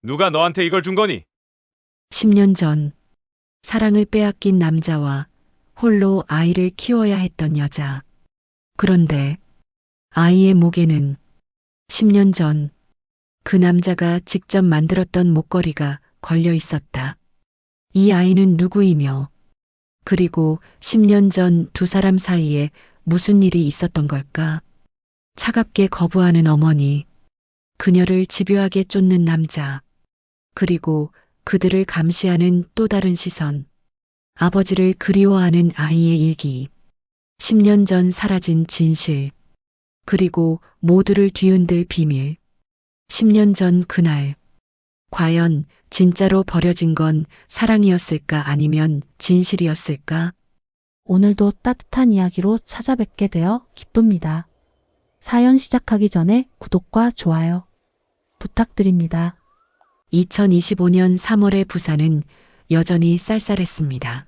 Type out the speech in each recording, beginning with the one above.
누가 너한테 이걸 준 거니? 10년 전 사랑을 빼앗긴 남자와 홀로 아이를 키워야 했던 여자. 그런데 아이의 목에는 10년 전 그 남자가 직접 만들었던 목걸이가 걸려 있었다. 이 아이는 누구이며 그리고 10년 전 두 사람 사이에 무슨 일이 있었던 걸까? 차갑게 거부하는 어머니, 그녀를 집요하게 쫓는 남자, 그리고 그들을 감시하는 또 다른 시선, 아버지를 그리워하는 아이의 일기, 10년 전 사라진 진실, 그리고 모두를 뒤흔들 비밀, 10년 전 그날, 과연 진짜로 버려진 건 사랑이었을까 아니면 진실이었을까? 오늘도 따뜻한 이야기로 찾아뵙게 되어 기쁩니다. 사연 시작하기 전에 구독과 좋아요 부탁드립니다. 2025년 3월의 부산은 여전히 쌀쌀했습니다.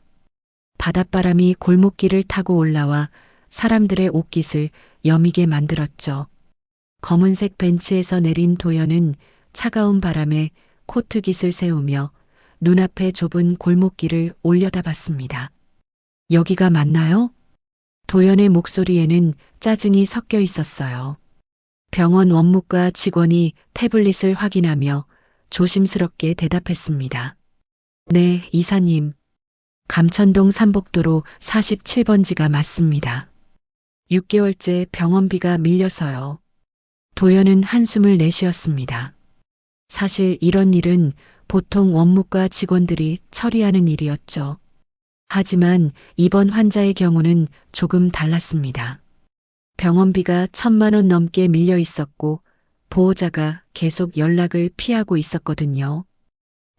바닷바람이 골목길을 타고 올라와 사람들의 옷깃을 여미게 만들었죠. 검은색 벤치에서 내린 도연은 차가운 바람에 코트깃을 세우며 눈앞의 좁은 골목길을 올려다봤습니다. 여기가 맞나요? 도연의 목소리에는 짜증이 섞여 있었어요. 병원 원무과 직원이 태블릿을 확인하며 조심스럽게 대답했습니다. 네, 이사님. 감천동 삼복도로 47번지가 맞습니다. 6개월째 병원비가 밀려서요. 도연은 한숨을 내쉬었습니다. 사실 이런 일은 보통 원무과 직원들이 처리하는 일이었죠. 하지만 이번 환자의 경우는 조금 달랐습니다. 병원비가 1,000만 원 넘게 밀려 있었고 보호자가 계속 연락을 피하고 있었거든요.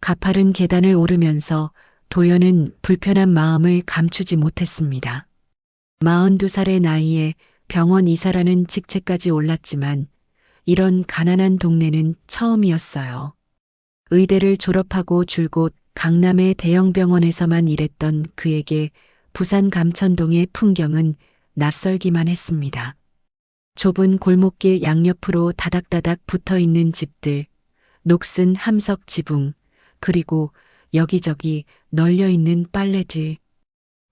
가파른 계단을 오르면서 도연은 불편한 마음을 감추지 못했습니다. 42살의 나이에 병원 이사라는 직책까지 올랐지만 이런 가난한 동네는 처음이었어요. 의대를 졸업하고 줄곧 강남의 대형 병원에서만 일했던 그에게 부산 감천동의 풍경은 낯설기만 했습니다. 좁은 골목길 양옆으로 다닥다닥 붙어 있는 집들, 녹슨 함석 지붕, 그리고 여기저기 널려 있는 빨래들.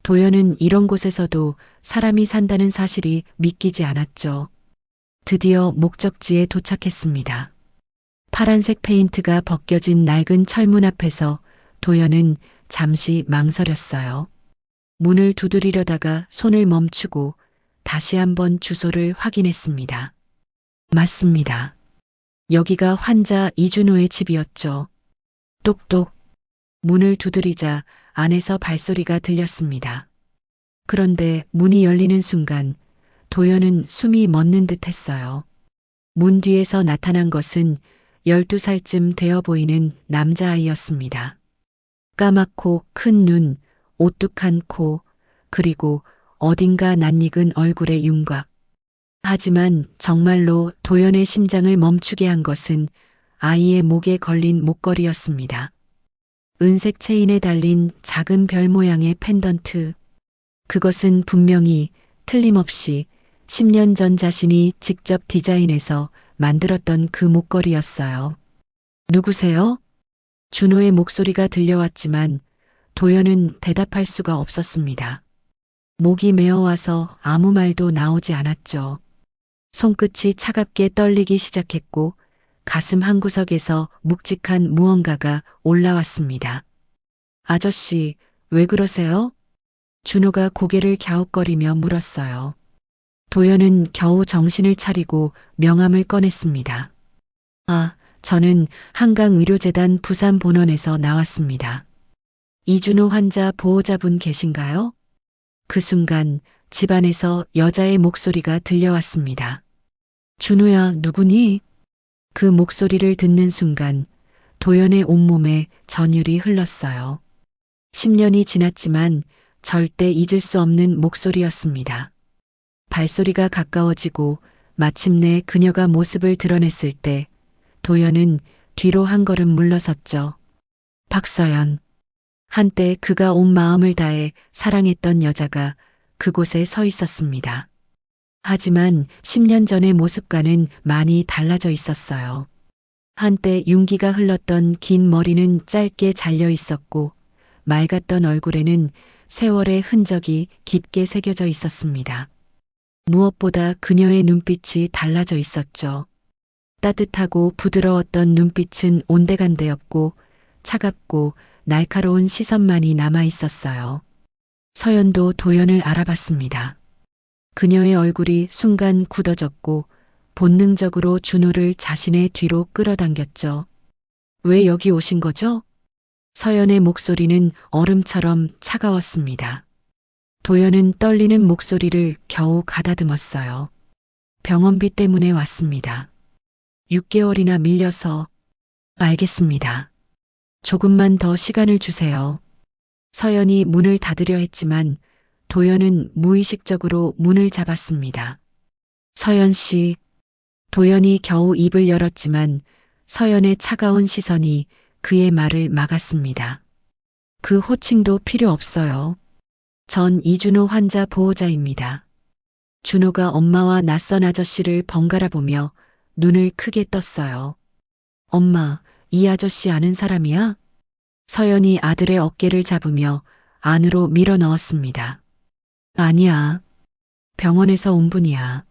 도연은 이런 곳에서도 사람이 산다는 사실이 믿기지 않았죠. 드디어 목적지에 도착했습니다. 파란색 페인트가 벗겨진 낡은 철문 앞에서 도연은 잠시 망설였어요. 문을 두드리려다가 손을 멈추고 다시 한번 주소를 확인했습니다. 맞습니다. 여기가 환자 이준호의 집이었죠. 똑똑. 문을 두드리자 안에서 발소리가 들렸습니다. 그런데 문이 열리는 순간 도연은 숨이 멎는 듯 했어요. 문 뒤에서 나타난 것은 12살쯤 되어 보이는 남자아이였습니다. 까맣고 큰 눈, 오뚝한 코, 그리고 어딘가 낯익은 얼굴의 윤곽. 하지만 정말로 도연의 심장을 멈추게 한 것은 아이의 목에 걸린 목걸이였습니다. 은색 체인에 달린 작은 별 모양의 펜던트. 그것은 분명히 틀림없이 10년 전 자신이 직접 디자인해서 만들었던 그 목걸이였어요. 누구세요? 준호의 목소리가 들려왔지만 도연은 대답할 수가 없었습니다. 목이 메어와서 아무 말도 나오지 않았죠. 손끝이 차갑게 떨리기 시작했고 가슴 한구석에서 묵직한 무언가가 올라왔습니다. 아저씨, 왜 그러세요? 준호가 고개를 갸웃거리며 물었어요. 도연은 겨우 정신을 차리고 명함을 꺼냈습니다. 아, 저는 한강의료재단 부산본원에서 나왔습니다. 이준호 환자 보호자분 계신가요? 그 순간 집안에서 여자의 목소리가 들려왔습니다. 준호야, 누구니? 그 목소리를 듣는 순간 도연의 온몸에 전율이 흘렀어요. 10년이 지났지만 절대 잊을 수 없는 목소리였습니다. 발소리가 가까워지고 마침내 그녀가 모습을 드러냈을 때 도연은 뒤로 한 걸음 물러섰죠. 박서연. 한때 그가 온 마음을 다해 사랑했던 여자가 그곳에 서 있었습니다. 하지만 10년 전의 모습과는 많이 달라져 있었어요. 한때 윤기가 흘렀던 긴 머리는 짧게 잘려 있었고 맑았던 얼굴에는 세월의 흔적이 깊게 새겨져 있었습니다. 무엇보다 그녀의 눈빛이 달라져 있었죠. 따뜻하고 부드러웠던 눈빛은 온데간데였고 차갑고 날카로운 시선만이 남아 있었어요. 서연도 도연을 알아봤습니다. 그녀의 얼굴이 순간 굳어졌고 본능적으로 준호를 자신의 뒤로 끌어당겼죠. 왜 여기 오신 거죠? 서연의 목소리는 얼음처럼 차가웠습니다. 도연은 떨리는 목소리를 겨우 가다듬었어요. 병원비 때문에 왔습니다. 6개월이나 밀려서. 알겠습니다. 조금만 더 시간을 주세요. 서연이 문을 닫으려 했지만 도연은 무의식적으로 문을 잡았습니다. 서연 씨. 도연이 겨우 입을 열었지만 서연의 차가운 시선이 그의 말을 막았습니다. 그 호칭도 필요 없어요. 전 이준호 환자 보호자입니다. 준호가 엄마와 낯선 아저씨를 번갈아 보며 눈을 크게 떴어요. 엄마, 이 아저씨 아는 사람이야? 서연이 아들의 어깨를 잡으며 안으로 밀어 넣었습니다. 아니야. 병원에서 온 분이야.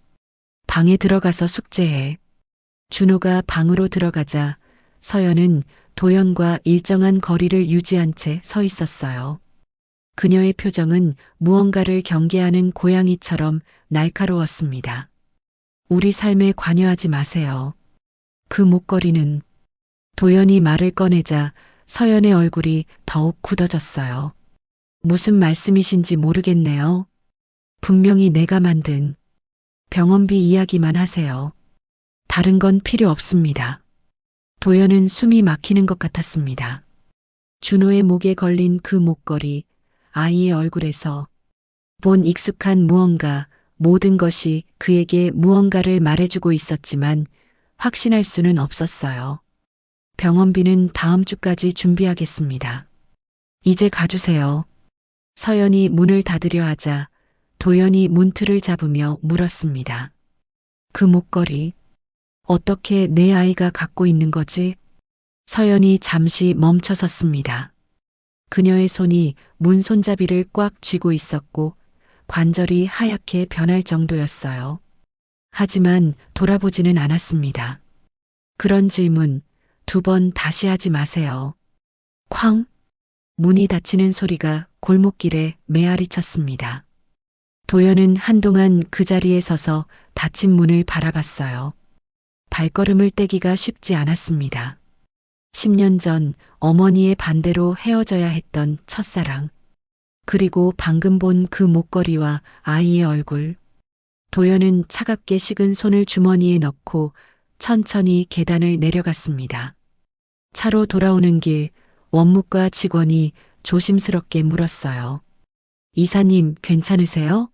방에 들어가서 숙제해. 준호가 방으로 들어가자 서연은 도연과 일정한 거리를 유지한 채 서 있었어요. 그녀의 표정은 무언가를 경계하는 고양이처럼 날카로웠습니다. 우리 삶에 관여하지 마세요. 그 목걸이는. 도연이 말을 꺼내자 서연의 얼굴이 더욱 굳어졌어요. 무슨 말씀이신지 모르겠네요. 분명히 내가 만든. 병원비 이야기만 하세요. 다른 건 필요 없습니다. 도연은 숨이 막히는 것 같았습니다. 준호의 목에 걸린 그 목걸이, 아이의 얼굴에서 본 익숙한 무언가, 모든 것이 그에게 무언가를 말해주고 있었지만 확신할 수는 없었어요. 병원비는 다음 주까지 준비하겠습니다. 이제 가주세요. 서연이 문을 닫으려 하자 도연이 문틀을 잡으며 물었습니다. 그 목걸이, 어떻게 내 아이가 갖고 있는 거지? 서연이 잠시 멈춰섰습니다. 그녀의 손이 문 손잡이를 꽉 쥐고 있었고 관절이 하얗게 변할 정도였어요. 하지만 돌아보지는 않았습니다. 그런 질문 2번 다시 하지 마세요. 쾅! 문이 닫히는 소리가 골목길에 메아리 쳤습니다. 도연은 한동안 그 자리에 서서 닫힌 문을 바라봤어요. 발걸음을 떼기가 쉽지 않았습니다. 10년 전 어머니의 반대로 헤어져야 했던 첫사랑. 그리고 방금 본 그 목걸이와 아이의 얼굴. 도연은 차갑게 식은 손을 주머니에 넣고 천천히 계단을 내려갔습니다. 차로 돌아오는 길 원무과 직원이 조심스럽게 물었어요. 이사님 괜찮으세요?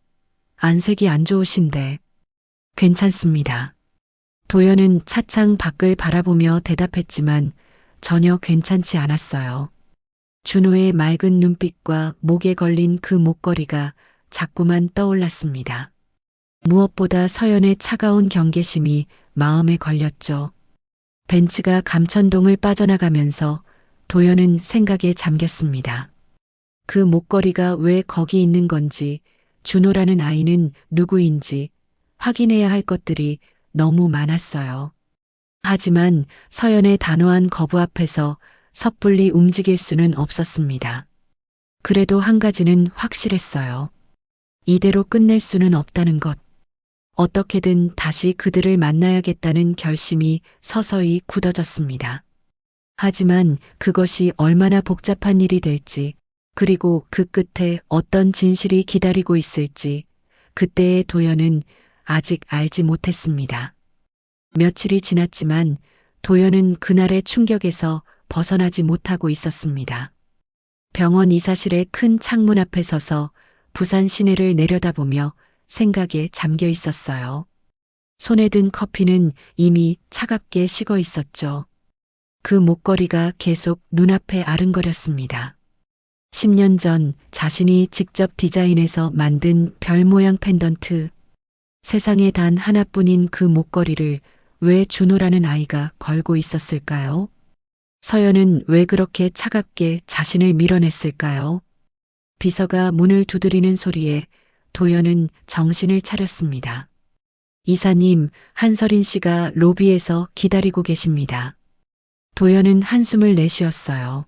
안색이 안 좋으신데. 괜찮습니다. 도연은 차창 밖을 바라보며 대답했지만 전혀 괜찮지 않았어요. 준호의 맑은 눈빛과 목에 걸린 그 목걸이가 자꾸만 떠올랐습니다. 무엇보다 서연의 차가운 경계심이 마음에 걸렸죠. 벤츠가 감천동을 빠져나가면서 도연은 생각에 잠겼습니다. 그 목걸이가 왜 거기 있는 건지, 준호라는 아이는 누구인지 확인해야 할 것들이 너무 많았어요. 하지만 서연의 단호한 거부 앞에서 섣불리 움직일 수는 없었습니다. 그래도 한 가지는 확실했어요. 이대로 끝낼 수는 없다는 것. 어떻게든 다시 그들을 만나야겠다는 결심이 서서히 굳어졌습니다. 하지만 그것이 얼마나 복잡한 일이 될지, 그리고 그 끝에 어떤 진실이 기다리고 있을지, 그때의 도연은 아직 알지 못했습니다. 며칠이 지났지만 도연은 그날의 충격에서 벗어나지 못하고 있었습니다. 병원 이사실의 큰 창문 앞에 서서 부산 시내를 내려다보며 생각에 잠겨 있었어요. 손에 든 커피는 이미 차갑게 식어 있었죠. 그 목걸이가 계속 눈앞에 아른거렸습니다. 10년 전 자신이 직접 디자인해서 만든 별 모양 펜던트. 세상에 단 하나뿐인 그 목걸이를 왜 준호라는 아이가 걸고 있었을까요? 서연은 왜 그렇게 차갑게 자신을 밀어냈을까요? 비서가 문을 두드리는 소리에 도연은 정신을 차렸습니다. 이사님, 한서린 씨가 로비에서 기다리고 계십니다. 도연은 한숨을 내쉬었어요.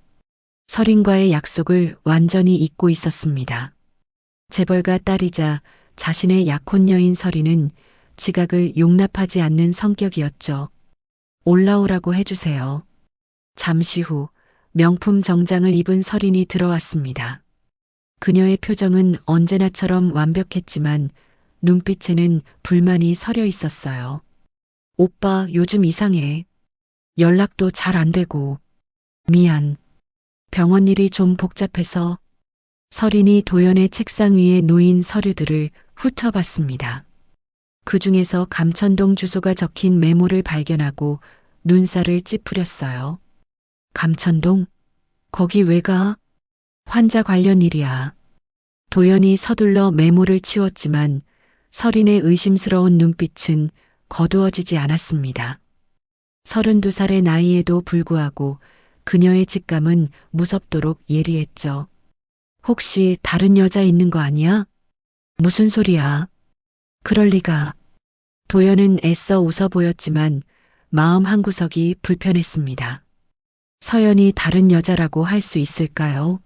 서린과의 약속을 완전히 잊고 있었습니다. 재벌가 딸이자 자신의 약혼녀인 서린은 지각을 용납하지 않는 성격이었죠. 올라오라고 해주세요. 잠시 후 명품 정장을 입은 서린이 들어왔습니다. 그녀의 표정은 언제나처럼 완벽했지만 눈빛에는 불만이 서려 있었어요. 오빠 요즘 이상해. 연락도 잘 안 되고. 미안. 병원 일이 좀 복잡해서. 서린이 도연의 책상 위에 놓인 서류들을 훑어봤습니다. 그 중에서 감천동 주소가 적힌 메모를 발견하고 눈살을 찌푸렸어요. 감천동? 거기 왜 가? 환자 관련 일이야. 도연이 서둘러 메모를 치웠지만 서린의 의심스러운 눈빛은 거두어지지 않았습니다. 32살의 나이에도 불구하고 그녀의 직감은 무섭도록 예리했죠. 혹시 다른 여자 있는 거 아니야? 무슨 소리야? 그럴 리가. 도연은 애써 웃어 보였지만 마음 한구석이 불편했습니다. 서연이 다른 여자라고 할 수 있을까요?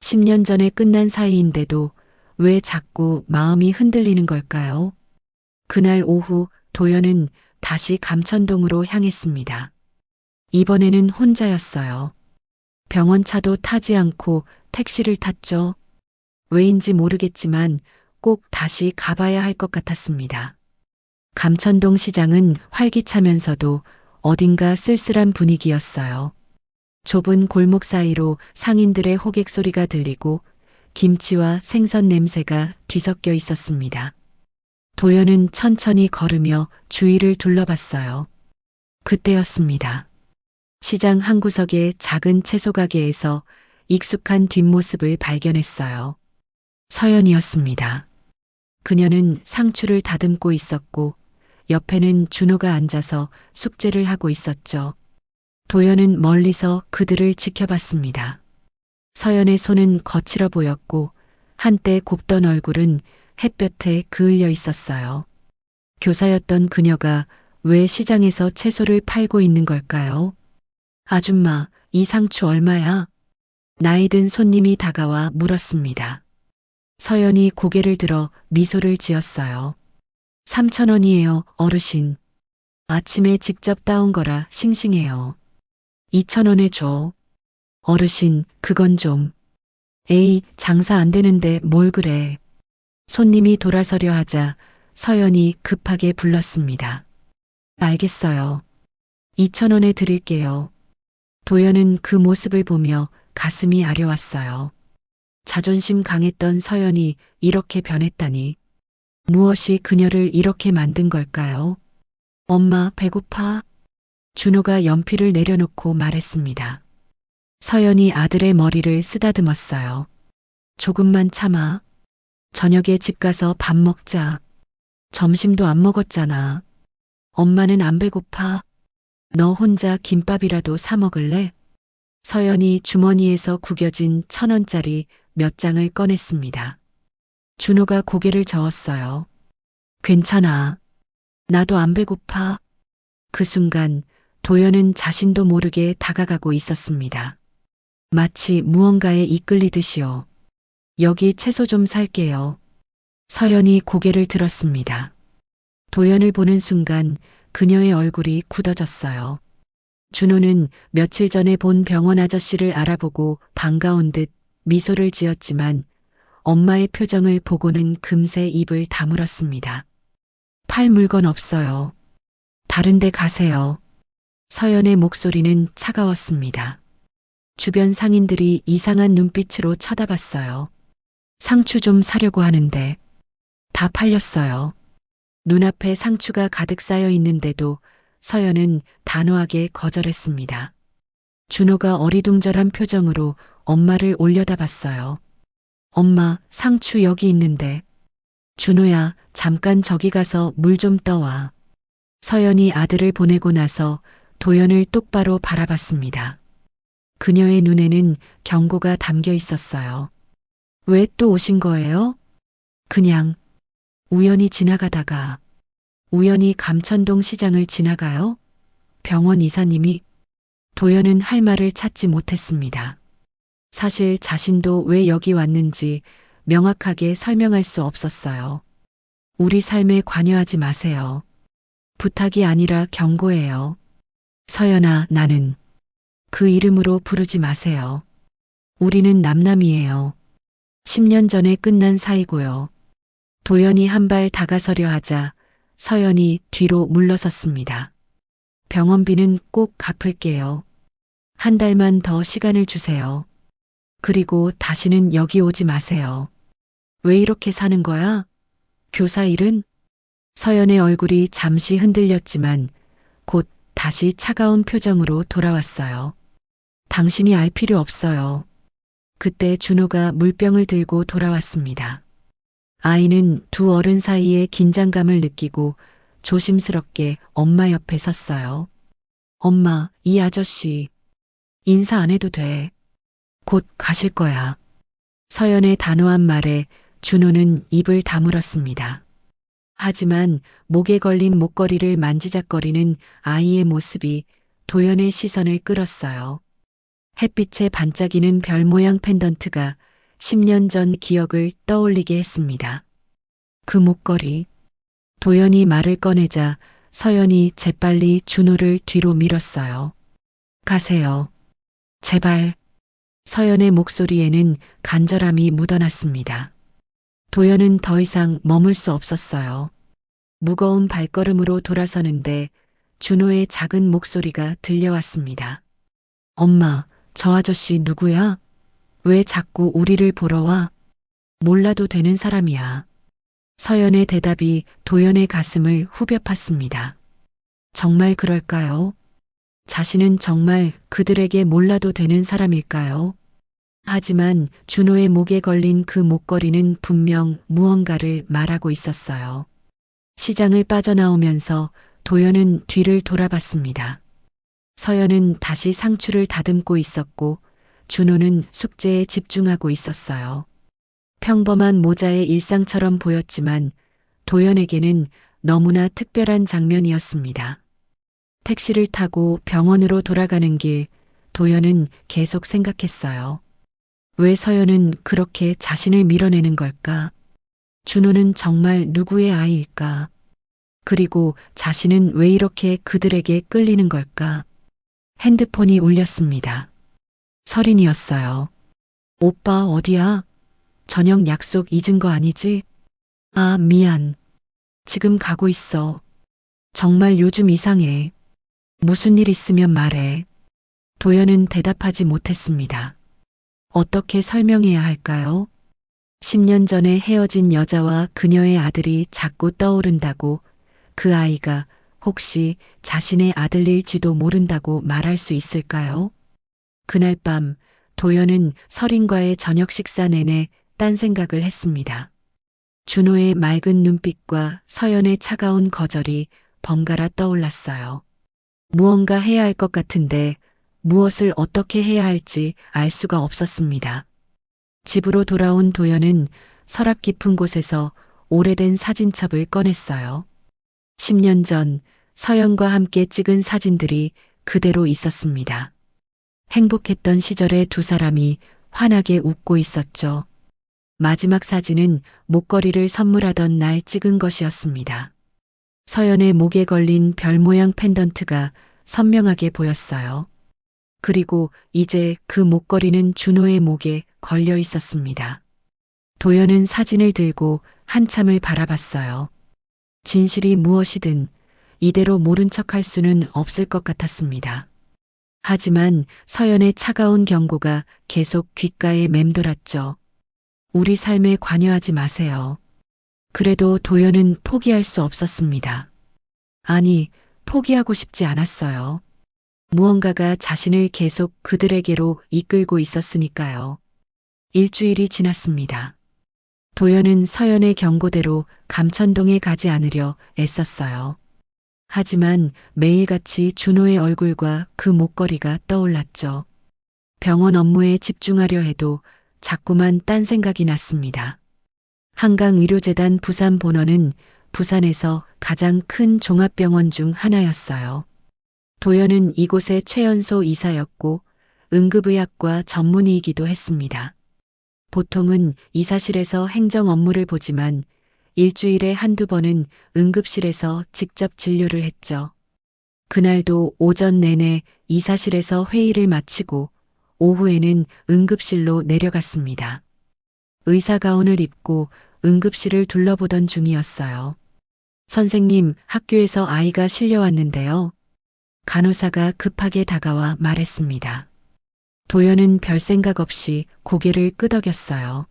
10년 전에 끝난 사이인데도 왜 자꾸 마음이 흔들리는 걸까요? 그날 오후 도연은 다시 감천동으로 향했습니다. 이번에는 혼자였어요. 병원 차도 타지 않고 택시를 탔죠. 왜인지 모르겠지만 꼭 다시 가봐야 할 것 같았습니다. 감천동 시장은 활기차면서도 어딘가 쓸쓸한 분위기였어요. 좁은 골목 사이로 상인들의 호객 소리가 들리고 김치와 생선 냄새가 뒤섞여 있었습니다. 도연은 천천히 걸으며 주위를 둘러봤어요. 그때였습니다. 시장 한 구석의 작은 채소 가게에서 익숙한 뒷모습을 발견했어요. 서연이었습니다. 그녀는 상추를 다듬고 있었고 옆에는 준호가 앉아서 숙제를 하고 있었죠. 도연은 멀리서 그들을 지켜봤습니다. 서연의 손은 거칠어 보였고 한때 곱던 얼굴은 햇볕에 그을려 있었어요. 교사였던 그녀가 왜 시장에서 채소를 팔고 있는 걸까요? 아줌마, 이 상추 얼마야? 나이 든 손님이 다가와 물었습니다. 서연이 고개를 들어 미소를 지었어요. 3,000원이에요, 어르신. 아침에 직접 따온 거라 싱싱해요. 2,000원에 줘. 어르신, 그건 좀. 에이, 장사 안 되는데 뭘 그래. 손님이 돌아서려 하자 서연이 급하게 불렀습니다. 알겠어요. 2,000원에 드릴게요. 도연은 그 모습을 보며 가슴이 아려왔어요. 자존심 강했던 서연이 이렇게 변했다니. 무엇이 그녀를 이렇게 만든 걸까요? 엄마, 배고파? 준호가 연필을 내려놓고 말했습니다. 서연이 아들의 머리를 쓰다듬었어요. 조금만 참아. 저녁에 집 가서 밥 먹자. 점심도 안 먹었잖아. 엄마는 안 배고파. 너 혼자 김밥이라도 사 먹을래? 서연이 주머니에서 구겨진 1,000원짜리 몇 장을 꺼냈습니다. 준호가 고개를 저었어요. 괜찮아. 나도 안 배고파. 그 순간 도연은 자신도 모르게 다가가고 있었습니다. 마치 무언가에 이끌리듯이요. 여기 채소 좀 살게요. 서연이 고개를 들었습니다. 도연을 보는 순간 그녀의 얼굴이 굳어졌어요. 준호는 며칠 전에 본 병원 아저씨를 알아보고 반가운 듯 미소를 지었지만 엄마의 표정을 보고는 금세 입을 다물었습니다. 팔 물건 없어요. 다른 데 가세요. 서연의 목소리는 차가웠습니다. 주변 상인들이 이상한 눈빛으로 쳐다봤어요. 상추 좀 사려고 하는데 다 팔렸어요. 눈앞에 상추가 가득 쌓여 있는데도 서연은 단호하게 거절했습니다. 준호가 어리둥절한 표정으로 엄마를 올려다봤어요. 엄마, 상추 여기 있는데. 준호야, 잠깐 저기 가서 물 좀 떠와. 서연이 아들을 보내고 나서 도연을 똑바로 바라봤습니다. 그녀의 눈에는 경고가 담겨 있었어요. 왜 또 오신 거예요? 그냥 우연히 지나가다가 우연히 감천동 시장을 지나가요? 병원 이사님이 도연은 할 말을 찾지 못했습니다. 사실 자신도 왜 여기 왔는지 명확하게 설명할 수 없었어요. 우리 삶에 관여하지 마세요. 부탁이 아니라 경고예요. 서연아, 나는 그 이름으로 부르지 마세요. 우리는 남남이에요. 10년 전에 끝난 사이고요. 도연이 한 발 다가서려 하자 서연이 뒤로 물러섰습니다. 병원비는 꼭 갚을게요. 한 달만 더 시간을 주세요. 그리고 다시는 여기 오지 마세요. 왜 이렇게 사는 거야? 교사 일은? 서연의 얼굴이 잠시 흔들렸지만 곧 다시 차가운 표정으로 돌아왔어요. 당신이 알 필요 없어요. 그때 준호가 물병을 들고 돌아왔습니다. 아이는 두 어른 사이에 긴장감을 느끼고 조심스럽게 엄마 옆에 섰어요. 엄마, 이 아저씨 인사 안 해도 돼. 곧 가실 거야. 서연의 단호한 말에 준호는 입을 다물었습니다. 하지만 목에 걸린 목걸이를 만지작거리는 아이의 모습이 도연의 시선을 끌었어요. 햇빛에 반짝이는 별 모양 펜던트가 10년 전 기억을 떠올리게 했습니다. 그 목걸이. 도연이 말을 꺼내자 서연이 재빨리 준호를 뒤로 밀었어요. 가세요. 제발. 서연의 목소리에는 간절함이 묻어났습니다. 도연은 더 이상 머물 수 없었어요. 무거운 발걸음으로 돌아서는데 준호의 작은 목소리가 들려왔습니다. 엄마, 저 아저씨 누구야? 왜 자꾸 우리를 보러 와? 몰라도 되는 사람이야. 서연의 대답이 도연의 가슴을 후벼 팠습니다. 정말 그럴까요? 자신은 정말 그들에게 몰라도 되는 사람일까요? 하지만 준호의 목에 걸린 그 목걸이는 분명 무언가를 말하고 있었어요. 시장을 빠져나오면서 도연은 뒤를 돌아봤습니다. 서연은 다시 상추를 다듬고 있었고 준호는 숙제에 집중하고 있었어요. 평범한 모자의 일상처럼 보였지만 도연에게는 너무나 특별한 장면이었습니다. 택시를 타고 병원으로 돌아가는 길, 도연은 계속 생각했어요. 왜 서연은 그렇게 자신을 밀어내는 걸까? 준호는 정말 누구의 아이일까? 그리고 자신은 왜 이렇게 그들에게 끌리는 걸까? 핸드폰이 울렸습니다. 설인이었어요. 오빠 어디야? 저녁 약속 잊은 거 아니지? 아, 미안. 지금 가고 있어. 정말 요즘 이상해. 무슨 일 있으면 말해. 도연은 대답하지 못했습니다. 어떻게 설명해야 할까요? 10년 전에 헤어진 여자와 그녀의 아들이 자꾸 떠오른다고, 그 아이가 혹시 자신의 아들일지도 모른다고 말할 수 있을까요? 그날 밤 도연은 설인과의 저녁 식사 내내 딴 생각을 했습니다. 준호의 맑은 눈빛과 서연의 차가운 거절이 번갈아 떠올랐어요. 무언가 해야 할 것 같은데 무엇을 어떻게 해야 할지 알 수가 없었습니다. 집으로 돌아온 도연은 서랍 깊은 곳에서 오래된 사진첩을 꺼냈어요. 10년 전 서연과 함께 찍은 사진들이 그대로 있었습니다. 행복했던 시절의 두 사람이 환하게 웃고 있었죠. 마지막 사진은 목걸이를 선물하던 날 찍은 것이었습니다. 서연의 목에 걸린 별 모양 펜던트가 선명하게 보였어요. 그리고 이제 그 목걸이는 준호의 목에 걸려 있었습니다. 도연은 사진을 들고 한참을 바라봤어요. 진실이 무엇이든 이대로 모른 척할 수는 없을 것 같았습니다. 하지만 서연의 차가운 경고가 계속 귓가에 맴돌았죠. 우리 삶에 관여하지 마세요. 그래도 도연은 포기할 수 없었습니다. 아니, 포기하고 싶지 않았어요. 무언가가 자신을 계속 그들에게로 이끌고 있었으니까요. 일주일이 지났습니다. 도연은 서연의 경고대로 감천동에 가지 않으려 애썼어요. 하지만 매일같이 준호의 얼굴과 그 목걸이가 떠올랐죠. 병원 업무에 집중하려 해도 자꾸만 딴 생각이 났습니다. 한강의료재단 부산 본원은 부산에서 가장 큰 종합병원 중 하나였어요. 도연은 이곳의 최연소 이사였고 응급의학과 전문의이기도 했습니다. 보통은 이사실에서 행정 업무를 보지만 일주일에 한두 번은 응급실에서 직접 진료를 했죠. 그날도 오전 내내 이사실에서 회의를 마치고 오후에는 응급실로 내려갔습니다. 의사 가운을 입고 응급실을 둘러보던 중이었어요. 선생님, 학교에서 아이가 실려왔는데요. 간호사가 급하게 다가와 말했습니다. 도연은 별 생각 없이 고개를 끄덕였어요.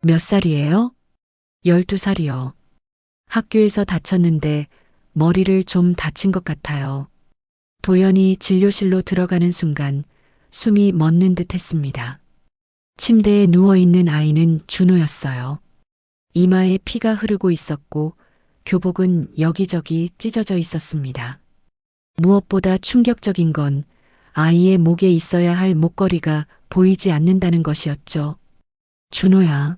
몇 살이에요? 12살이요. 학교에서 다쳤는데 머리를 좀 다친 것 같아요. 도연이 진료실로 들어가는 순간 숨이 멎는 듯 했습니다. 침대에 누워있는 아이는 준호였어요. 이마에 피가 흐르고 있었고 교복은 여기저기 찢어져 있었습니다. 무엇보다 충격적인 건 아이의 목에 있어야 할 목걸이가 보이지 않는다는 것이었죠. 준호야.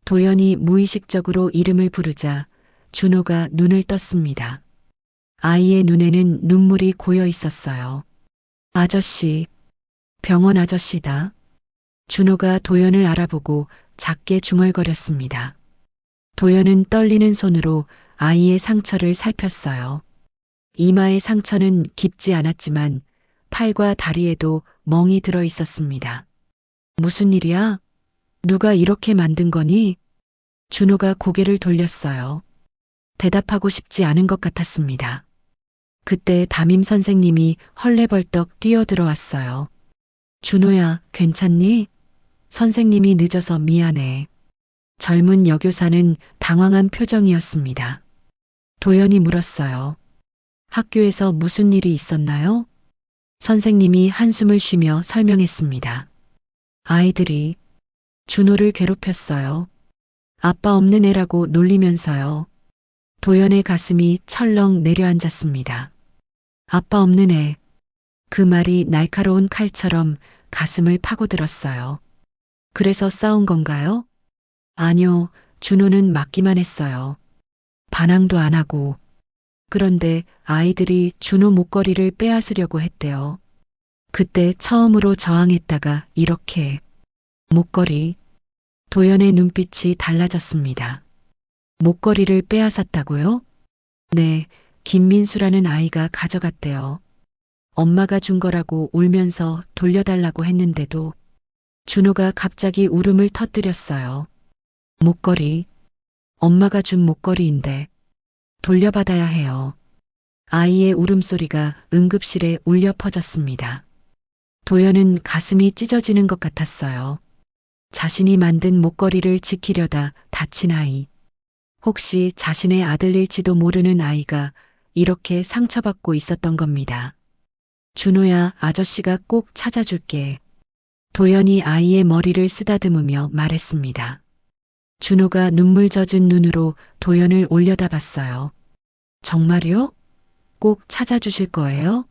도연이 무의식적으로 이름을 부르자 준호가 눈을 떴습니다. 아이의 눈에는 눈물이 고여 있었어요. 아저씨, 병원 아저씨다. 준호가 도연을 알아보고 작게 중얼거렸습니다. 도연은 떨리는 손으로 아이의 상처를 살폈어요. 이마의 상처는 깊지 않았지만 팔과 다리에도 멍이 들어 있었습니다. 무슨 일이야? 누가 이렇게 만든 거니? 준호가 고개를 돌렸어요. 대답하고 싶지 않은 것 같았습니다. 그때 담임 선생님이 헐레벌떡 뛰어들어왔어요. 준호야, 괜찮니? 선생님이 늦어서 미안해. 젊은 여교사는 당황한 표정이었습니다. 도연이 물었어요. 학교에서 무슨 일이 있었나요? 선생님이 한숨을 쉬며 설명했습니다. 아이들이 준호를 괴롭혔어요. 아빠 없는 애라고 놀리면서요. 도연의 가슴이 철렁 내려앉았습니다. 아빠 없는 애. 그 말이 날카로운 칼처럼 가슴을 파고들었어요. 그래서 싸운 건가요? 아니요, 준호는 맞기만 했어요. 반항도 안 하고. 그런데 아이들이 준호 목걸이를 빼앗으려고 했대요. 그때 처음으로 저항했다가 이렇게. 목걸이. 도연의 눈빛이 달라졌습니다. 목걸이를 빼앗았다고요? 네, 김민수라는 아이가 가져갔대요. 엄마가 준 거라고 울면서 돌려달라고 했는데도 준호가 갑자기 울음을 터뜨렸어요. 목걸이. 엄마가 준 목걸이인데 돌려받아야 해요. 아이의 울음소리가 응급실에 울려 퍼졌습니다. 도연은 가슴이 찢어지는 것 같았어요. 자신이 만든 목걸이를 지키려다 다친 아이. 혹시 자신의 아들일지도 모르는 아이가 이렇게 상처받고 있었던 겁니다. 준호야, 아저씨가 꼭 찾아줄게. 도연이 아이의 머리를 쓰다듬으며 말했습니다. 준호가 눈물 젖은 눈으로 도연을 올려다봤어요. 정말요? 꼭 찾아주실 거예요?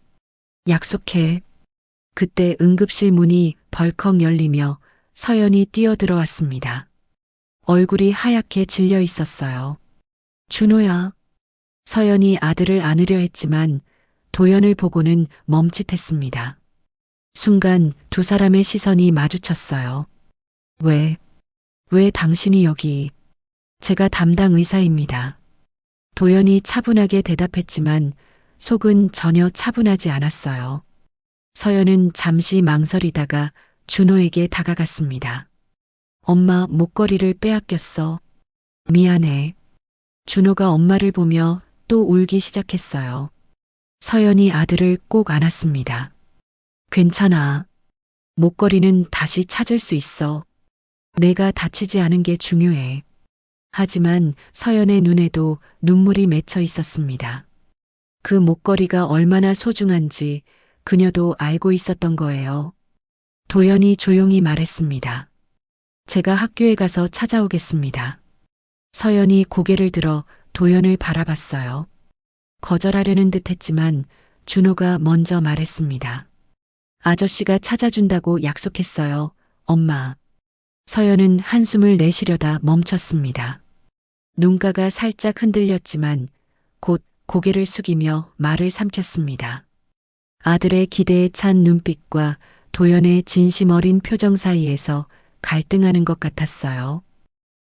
약속해. 그때 응급실 문이 벌컥 열리며 서연이 뛰어들어왔습니다. 얼굴이 하얗게 질려 있었어요. 준호야. 서연이 아들을 안으려 했지만 도연을 보고는 멈칫했습니다. 순간 두 사람의 시선이 마주쳤어요. 왜 당신이 여기? 제가 담당 의사입니다. 도연이 차분하게 대답했지만 속은 전혀 차분하지 않았어요. 서연은 잠시 망설이다가 준호에게 다가갔습니다. 엄마 목걸이를 빼앗겼어. 미안해. 준호가 엄마를 보며 또 울기 시작했어요. 서연이 아들을 꼭 안았습니다. 괜찮아. 목걸이는 다시 찾을 수 있어. 내가 다치지 않은 게 중요해. 하지만 서연의 눈에도 눈물이 맺혀 있었습니다. 그 목걸이가 얼마나 소중한지 그녀도 알고 있었던 거예요. 도연이 조용히 말했습니다. 제가 학교에 가서 찾아오겠습니다. 서연이 고개를 들어 도연을 바라봤어요. 거절하려는 듯 했지만 준호가 먼저 말했습니다. 아저씨가 찾아준다고 약속했어요, 엄마. 서연은 한숨을 내쉬려다 멈췄습니다. 눈가가 살짝 흔들렸지만 곧 고개를 숙이며 말을 삼켰습니다. 아들의 기대에 찬 눈빛과 도연의 진심 어린 표정 사이에서 갈등하는 것 같았어요.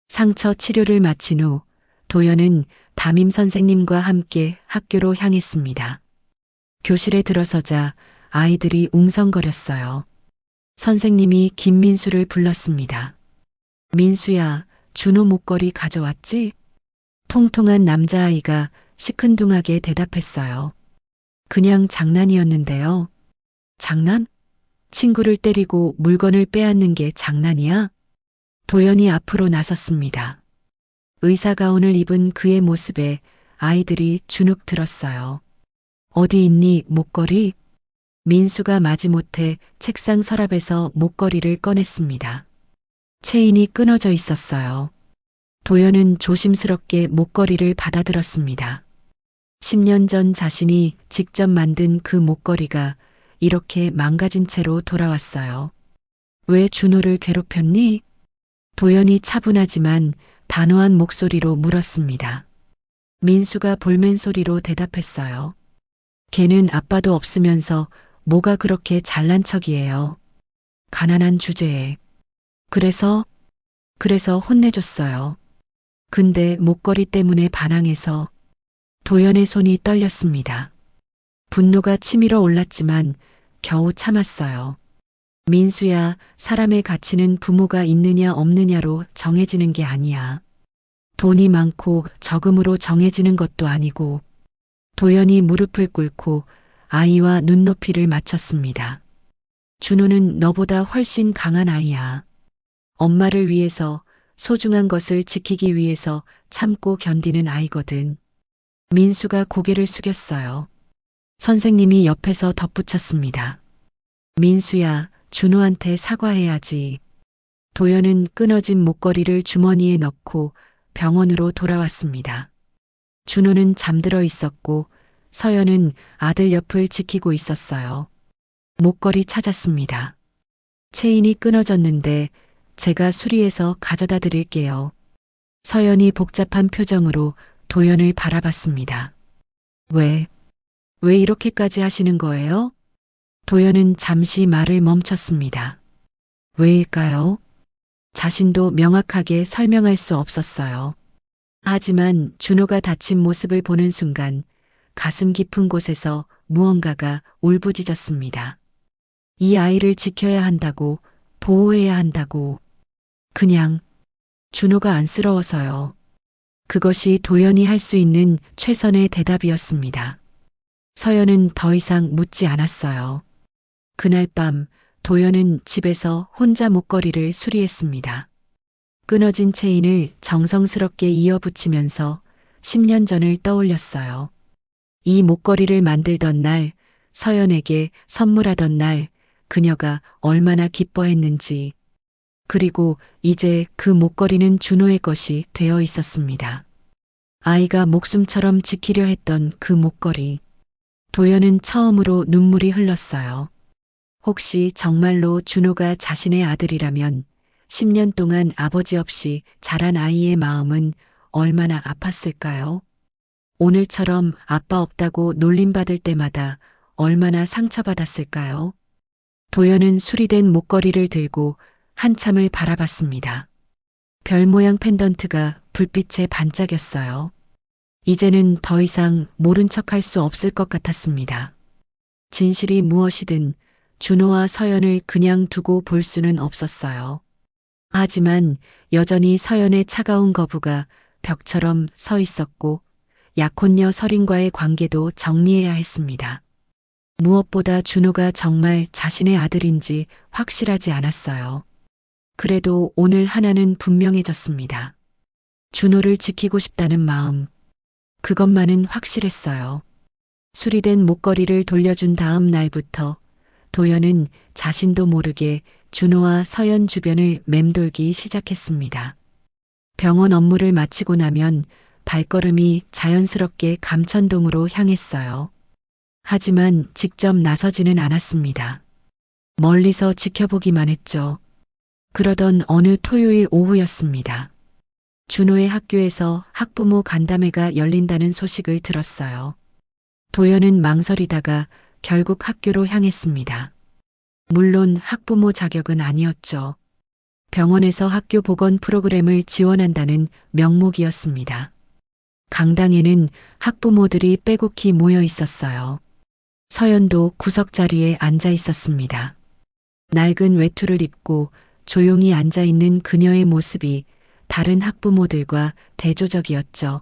상처 치료를 마친 후 도연은 담임 선생님과 함께 학교로 향했습니다. 교실에 들어서자 아이들이 웅성거렸어요. 선생님이 김민수를 불렀습니다. 민수야, 준호 목걸이 가져왔지? 통통한 남자아이가 시큰둥하게 대답했어요. 그냥 장난이었는데요. 장난? 친구를 때리고 물건을 빼앗는 게 장난이야? 도연이 앞으로 나섰습니다. 의사 가운을 입은 그의 모습에 아이들이 주눅 들었어요. 어디 있니, 목걸이? 민수가 마지못해 책상 서랍에서 목걸이를 꺼냈습니다. 체인이 끊어져 있었어요. 도연은 조심스럽게 목걸이를 받아들었습니다. 10년 전 자신이 직접 만든 그 목걸이가 이렇게 망가진 채로 돌아왔어요. 왜 준호를 괴롭혔니? 도연이 차분하지만 단호한 목소리로 물었습니다. 민수가 볼멘 소리로 대답했어요. 걔는 아빠도 없으면서 뭐가 그렇게 잘난 척이에요. 가난한 주제에. 그래서 혼내줬어요. 근데 목걸이 때문에 반항해서 도연의 손이 떨렸습니다. 분노가 치밀어 올랐지만 겨우 참았어요. 민수야, 사람의 가치는 부모가 있느냐 없느냐로 정해지는 게 아니야. 돈이 많고 적음으로 정해지는 것도 아니고. 도연이 무릎을 꿇고 아이와 눈높이를 맞췄습니다. 준호는 너보다 훨씬 강한 아이야. 엄마를 위해서, 소중한 것을 지키기 위해서 참고 견디는 아이거든. 민수가 고개를 숙였어요. 선생님이 옆에서 덧붙였습니다. 민수야, 준호한테 사과해야지. 도연은 끊어진 목걸이를 주머니에 넣고 병원으로 돌아왔습니다. 준호는 잠들어 있었고 서연은 아들 옆을 지키고 있었어요. 목걸이 찾았습니다. 체인이 끊어졌는데 제가 수리해서 가져다 드릴게요. 서연이 복잡한 표정으로 도연을 바라봤습니다. 왜 이렇게까지 하시는 거예요? 도연은 잠시 말을 멈췄습니다. 왜일까요? 자신도 명확하게 설명할 수 없었어요. 하지만 준호가 다친 모습을 보는 순간 가슴 깊은 곳에서 무언가가 울부짖었습니다. 이 아이를 지켜야 한다고, 보호해야 한다고. 그냥 준호가 안쓰러워서요. 그것이 도연이 할 수 있는 최선의 대답이었습니다. 서연은 더 이상 묻지 않았어요. 그날 밤 도연은 집에서 혼자 목걸이를 수리했습니다. 끊어진 체인을 정성스럽게 이어붙이면서 10년 전을 떠올렸어요. 이 목걸이를 만들던 날, 서연에게 선물하던 날, 그녀가 얼마나 기뻐했는지. 그리고 이제 그 목걸이는 준호의 것이 되어 있었습니다. 아이가 목숨처럼 지키려 했던 그 목걸이. 도연은 처음으로 눈물이 흘렀어요. 혹시 정말로 준호가 자신의 아들이라면 10년 동안 아버지 없이 자란 아이의 마음은 얼마나 아팠을까요? 오늘처럼 아빠 없다고 놀림받을 때마다 얼마나 상처받았을까요? 도연은 수리된 목걸이를 들고 한참을 바라봤습니다. 별 모양 펜던트가 불빛에 반짝였어요. 이제는 더 이상 모른 척할 수 없을 것 같았습니다. 진실이 무엇이든 준호와 서연을 그냥 두고 볼 수는 없었어요. 하지만 여전히 서연의 차가운 거부가 벽처럼 서 있었고 약혼녀 서린과의 관계도 정리해야 했습니다. 무엇보다 준호가 정말 자신의 아들인지 확실하지 않았어요. 그래도 오늘 하나는 분명해졌습니다. 준호를 지키고 싶다는 마음. 그것만은 확실했어요. 수리된 목걸이를 돌려준 다음 날부터 도연은 자신도 모르게 준호와 서연 주변을 맴돌기 시작했습니다. 병원 업무를 마치고 나면 발걸음이 자연스럽게 감천동으로 향했어요. 하지만 직접 나서지는 않았습니다. 멀리서 지켜보기만 했죠. 그러던 어느 토요일 오후였습니다. 준호의 학교에서 학부모 간담회가 열린다는 소식을 들었어요. 도연은 망설이다가 결국 학교로 향했습니다. 물론 학부모 자격은 아니었죠. 병원에서 학교 보건 프로그램을 지원한다는 명목이었습니다. 강당에는 학부모들이 빼곡히 모여 있었어요. 서연도 구석 자리에 앉아 있었습니다. 낡은 외투를 입고 조용히 앉아 있는 그녀의 모습이 다른 학부모들과 대조적이었죠.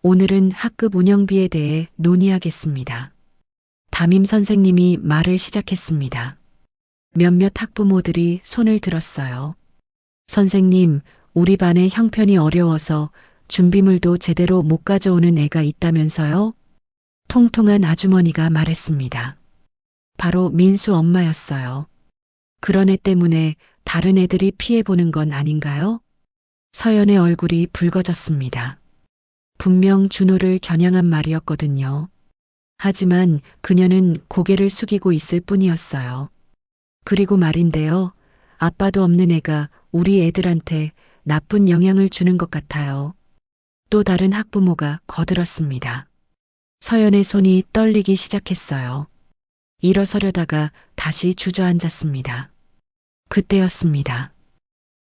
오늘은 학급 운영비에 대해 논의하겠습니다. 담임 선생님이 말을 시작했습니다. 몇몇 학부모들이 손을 들었어요. 선생님, 우리 반의 형편이 어려워서 준비물도 제대로 못 가져오는 애가 있다면서요? 통통한 아주머니가 말했습니다. 바로 민수 엄마였어요. 그런 애 때문에 다른 애들이 피해보는 건 아닌가요? 서연의 얼굴이 붉어졌습니다. 분명 준호를 겨냥한 말이었거든요. 하지만 그녀는 고개를 숙이고 있을 뿐이었어요. 그리고 말인데요. 아빠도 없는 애가 우리 애들한테 나쁜 영향을 주는 것 같아요. 또 다른 학부모가 거들었습니다. 서연의 손이 떨리기 시작했어요. 일어서려다가 다시 주저앉았습니다. 그때였습니다.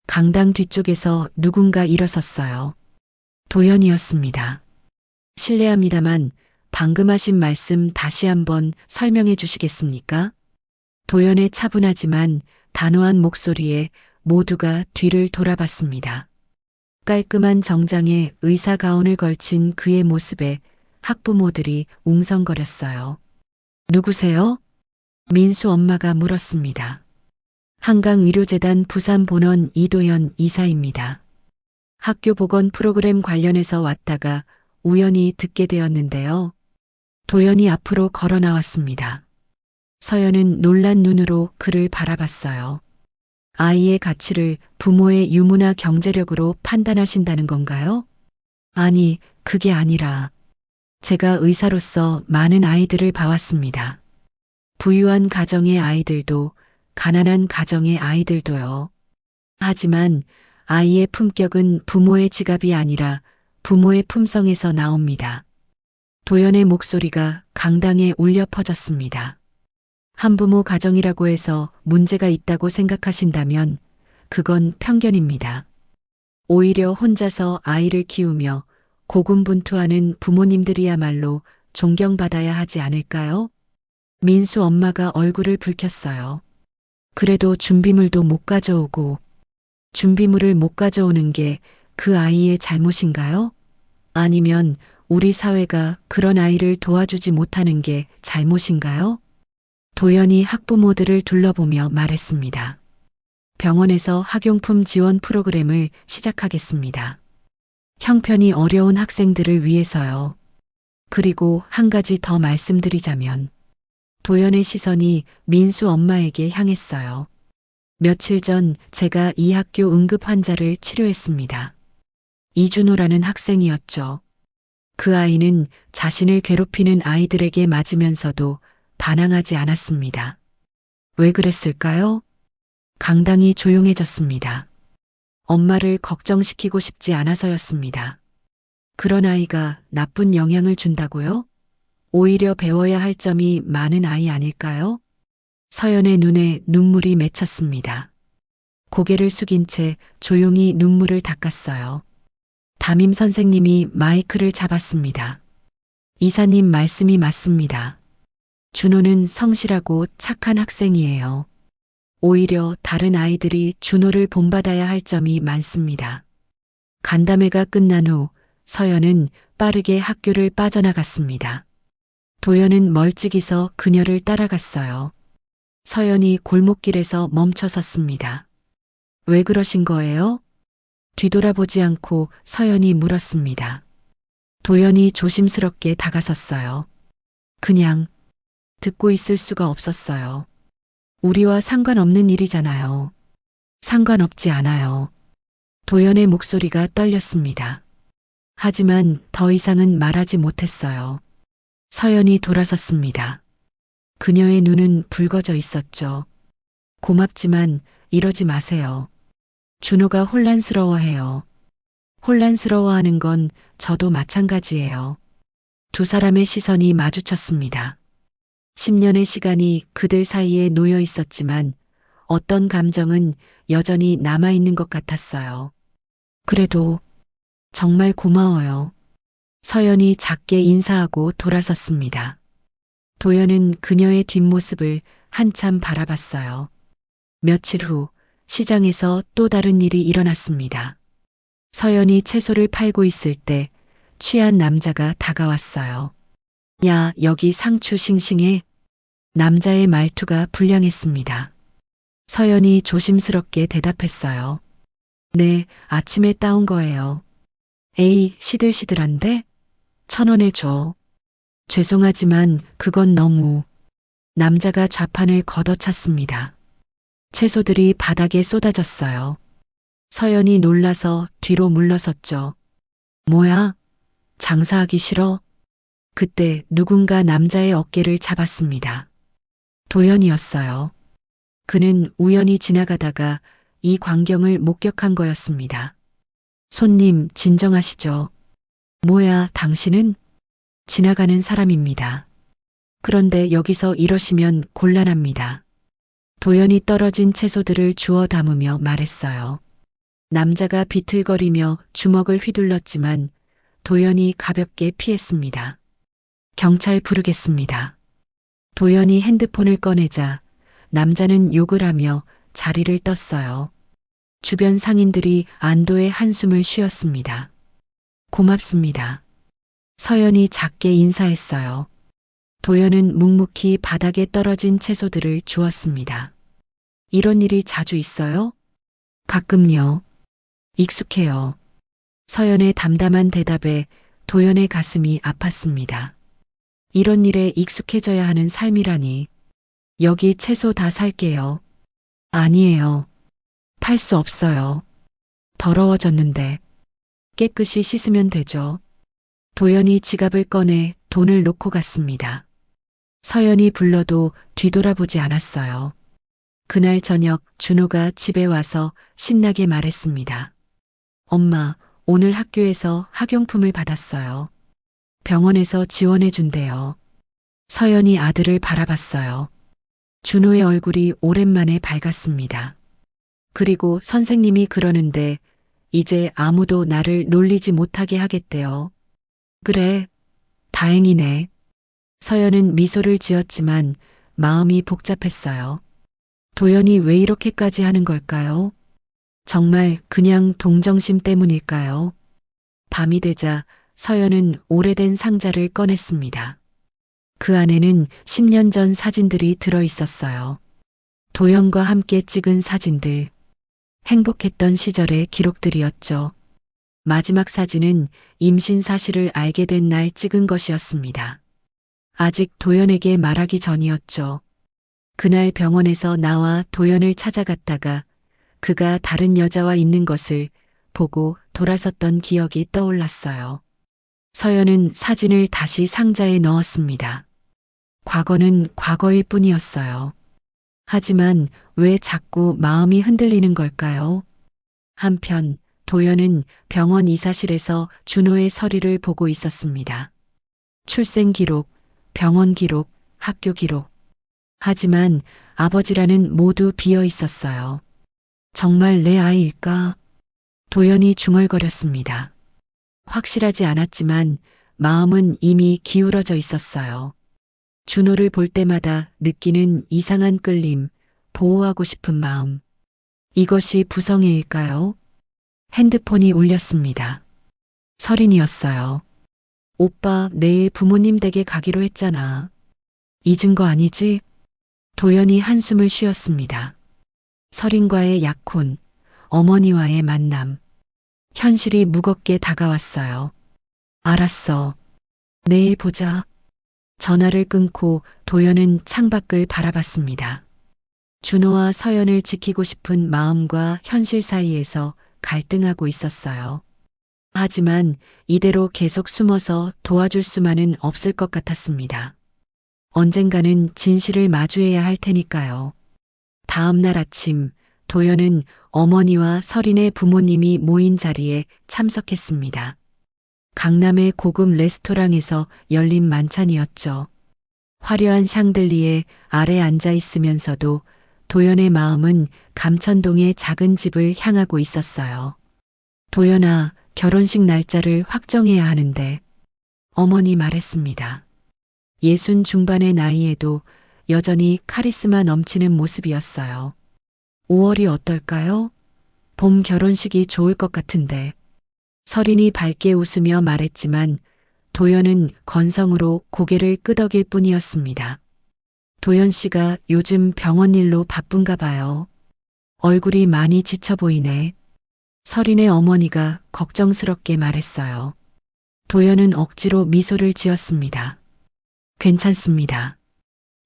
강당 뒤쪽에서 누군가 일어섰어요. 도연이었습니다. 실례합니다만 방금 하신 말씀 다시 한번 설명해 주시겠습니까? 도연의 차분하지만 단호한 목소리에 모두가 뒤를 돌아봤습니다. 깔끔한 정장에 의사 가운을 걸친 그의 모습에 학부모들이 웅성거렸어요. 누구세요? 민수 엄마가 물었습니다. 한강의료재단 부산본원 이도연 이사입니다. 학교 보건 프로그램 관련해서 왔다가 우연히 듣게 되었는데요. 도연이 앞으로 걸어 나왔습니다. 서연은 놀란 눈으로 그를 바라봤어요. 아이의 가치를 부모의 유무나 경제력으로 판단하신다는 건가요? 아니, 그게 아니라 제가 의사로서 많은 아이들을 봐왔습니다. 부유한 가정의 아이들도 가난한 가정의 아이들도요. 하지만 아이의 품격은 부모의 지갑이 아니라 부모의 품성에서 나옵니다. 도연의 목소리가 강당에 울려 퍼졌습니다. 한부모 가정이라고 해서 문제가 있다고 생각하신다면 그건 편견입니다. 오히려 혼자서 아이를 키우며 고군분투하는 부모님들이야말로 존경받아야 하지 않을까요? 민수 엄마가 얼굴을 붉혔어요. 그래도 준비물도 못 가져오고 준비물을 못 가져오는 게 그 아이의 잘못인가요? 아니면 우리 사회가 그런 아이를 도와주지 못하는 게 잘못인가요? 도연이 학부모들을 둘러보며 말했습니다. 병원에서 학용품 지원 프로그램을 시작하겠습니다. 형편이 어려운 학생들을 위해서요. 그리고 한 가지 더 말씀드리자면 도연의 시선이 민수 엄마에게 향했어요. 며칠 전 제가 이 학교 응급 환자를 치료했습니다. 이준호라는 학생이었죠. 그 아이는 자신을 괴롭히는 아이들에게 맞으면서도 반항하지 않았습니다. 왜 그랬을까요? 강당이 조용해졌습니다. 엄마를 걱정시키고 싶지 않아서였습니다. 그런 아이가 나쁜 영향을 준다고요? 오히려 배워야 할 점이 많은 아이 아닐까요? 서연의 눈에 눈물이 맺혔습니다. 고개를 숙인 채 조용히 눈물을 닦았어요. 담임 선생님이 마이크를 잡았습니다. 이사님 말씀이 맞습니다. 준호는 성실하고 착한 학생이에요. 오히려 다른 아이들이 준호를 본받아야 할 점이 많습니다. 간담회가 끝난 후 서연은 빠르게 학교를 빠져나갔습니다. 도연은 멀찍이서 그녀를 따라갔어요. 서연이 골목길에서 멈춰 섰습니다. 왜 그러신 거예요? 뒤돌아보지 않고 서연이 물었습니다. 도연이 조심스럽게 다가섰어요. 그냥 듣고 있을 수가 없었어요. 우리와 상관없는 일이잖아요. 상관없지 않아요. 도연의 목소리가 떨렸습니다. 하지만 더 이상은 말하지 못했어요. 서연이 돌아섰습니다. 그녀의 눈은 붉어져 있었죠. 고맙지만 이러지 마세요. 준호가 혼란스러워해요. 혼란스러워하는 건 저도 마찬가지예요. 두 사람의 시선이 마주쳤습니다. 10년의 시간이 그들 사이에 놓여 있었지만 어떤 감정은 여전히 남아있는 것 같았어요. 그래도 정말 고마워요. 서연이 작게 인사하고 돌아섰습니다. 도연은 그녀의 뒷모습을 한참 바라봤어요. 며칠 후 시장에서 또 다른 일이 일어났습니다. 서연이 채소를 팔고 있을 때 취한 남자가 다가왔어요. 야, 여기 상추 싱싱해. 남자의 말투가 불량했습니다. 서연이 조심스럽게 대답했어요. 네, 아침에 따온 거예요. 에이, 시들시들한데? 1,000원에 줘. 죄송하지만 그건 너무. 남자가 좌판을 걷어찼습니다. 채소들이 바닥에 쏟아졌어요. 서연이 놀라서 뒤로 물러섰죠. 뭐야? 장사하기 싫어? 그때 누군가 남자의 어깨를 잡았습니다. 도연이었어요. 그는 우연히 지나가다가 이 광경을 목격한 거였습니다. 손님, 진정하시죠. 뭐야, 당신은? 지나가는 사람입니다. 그런데 여기서 이러시면 곤란합니다. 도연이 떨어진 채소들을 주워 담으며 말했어요. 남자가 비틀거리며 주먹을 휘둘렀지만 도연이 가볍게 피했습니다. 경찰 부르겠습니다. 도연이 핸드폰을 꺼내자 남자는 욕을 하며 자리를 떴어요. 주변 상인들이 안도의 한숨을 쉬었습니다. 고맙습니다. 서연이 작게 인사했어요. 도연은 묵묵히 바닥에 떨어진 채소들을 주었습니다. 이런 일이 자주 있어요? 가끔요. 익숙해요. 서연의 담담한 대답에 도연의 가슴이 아팠습니다. 이런 일에 익숙해져야 하는 삶이라니. 여기 채소 다 살게요. 아니에요. 팔 수 없어요. 더러워졌는데. 깨끗이 씻으면 되죠. 도연이 지갑을 꺼내 돈을 놓고 갔습니다. 서연이 불러도 뒤돌아보지 않았어요. 그날 저녁 준호가 집에 와서 신나게 말했습니다. 엄마, 오늘 학교에서 학용품을 받았어요. 병원에서 지원해 준대요. 서연이 아들을 바라봤어요. 준호의 얼굴이 오랜만에 밝았습니다. 그리고 선생님이 그러는데 이제 아무도 나를 놀리지 못하게 하겠대요. 그래, 다행이네. 서연은 미소를 지었지만 마음이 복잡했어요. 도연이 왜 이렇게까지 하는 걸까요? 정말 그냥 동정심 때문일까요? 밤이 되자 서연은 오래된 상자를 꺼냈습니다. 그 안에는 10년 전 사진들이 들어 있었어요. 도연과 함께 찍은 사진들. 행복했던 시절의 기록들이었죠. 마지막 사진은 임신 사실을 알게 된 날 찍은 것이었습니다. 아직 도연에게 말하기 전이었죠. 그날 병원에서 나와 도연을 찾아갔다가 그가 다른 여자와 있는 것을 보고 돌아섰던 기억이 떠올랐어요. 서연은 사진을 다시 상자에 넣었습니다. 과거는 과거일 뿐이었어요. 하지만 왜 자꾸 마음이 흔들리는 걸까요? 한편 도연은 병원 이사실에서 준호의 서류를 보고 있었습니다. 출생 기록, 병원 기록, 학교 기록. 하지만 아버지라는 모두 비어 있었어요. 정말 내 아이일까? 도연이 중얼거렸습니다. 확실하지 않았지만 마음은 이미 기울어져 있었어요. 준호를 볼 때마다 느끼는 이상한 끌림, 보호하고 싶은 마음. 이것이 부성애일까요? 핸드폰이 울렸습니다. 설인이었어요. 오빠, 내일 부모님 댁에 가기로 했잖아. 잊은 거 아니지? 도연이 한숨을 쉬었습니다. 설인과의 약혼, 어머니와의 만남. 현실이 무겁게 다가왔어요. 알았어. 내일 보자. 전화를 끊고 도연은 창밖을 바라봤습니다. 준호와 서연을 지키고 싶은 마음과 현실 사이에서 갈등하고 있었어요. 하지만 이대로 계속 숨어서 도와줄 수만은 없을 것 같았습니다. 언젠가는 진실을 마주해야 할 테니까요. 다음 날 아침, 도연은 어머니와 설인의 부모님이 모인 자리에 참석했습니다. 강남의 고급 레스토랑에서 열린 만찬이었죠. 화려한 샹들리에 아래 앉아 있으면서도 도연의 마음은 감천동의 작은 집을 향하고 있었어요. 도연아, 결혼식 날짜를 확정해야 하는데, 어머니 말했습니다. 60 중반의 나이에도 여전히 카리스마 넘치는 모습이었어요. 5월이 어떨까요? 봄 결혼식이 좋을 것 같은데. 설인이 밝게 웃으며 말했지만 도연은 건성으로 고개를 끄덕일 뿐이었습니다. 도연 씨가 요즘 병원 일로 바쁜가 봐요. 얼굴이 많이 지쳐 보이네. 설인의 어머니가 걱정스럽게 말했어요. 도연은 억지로 미소를 지었습니다. 괜찮습니다.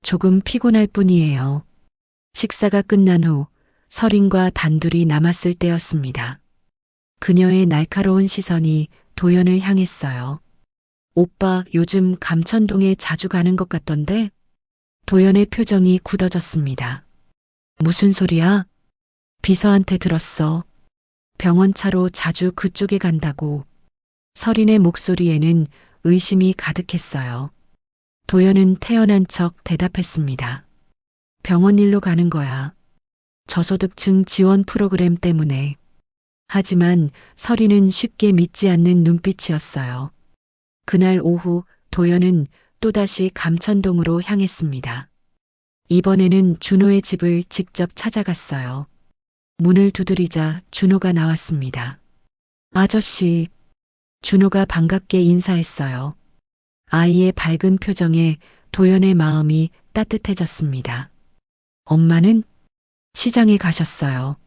조금 피곤할 뿐이에요. 식사가 끝난 후 설인과 단둘이 남았을 때였습니다. 그녀의 날카로운 시선이 도연을 향했어요. 오빠 요즘 감천동에 자주 가는 것 같던데? 도연의 표정이 굳어졌습니다. 무슨 소리야? 비서한테 들었어. 병원 차로 자주 그쪽에 간다고. 설인의 목소리에는 의심이 가득했어요. 도연은 태연한 척 대답했습니다. 병원 일로 가는 거야. 저소득층 지원 프로그램 때문에. 하지만 설인은 쉽게 믿지 않는 눈빛이었어요. 그날 오후 도연은 또다시 감천동으로 향했습니다. 이번에는 준호의 집을 직접 찾아갔어요. 문을 두드리자 준호가 나왔습니다. 아저씨. 준호가 반갑게 인사했어요. 아이의 밝은 표정에 도연의 마음이 따뜻해졌습니다. 엄마는 시장에 가셨어요.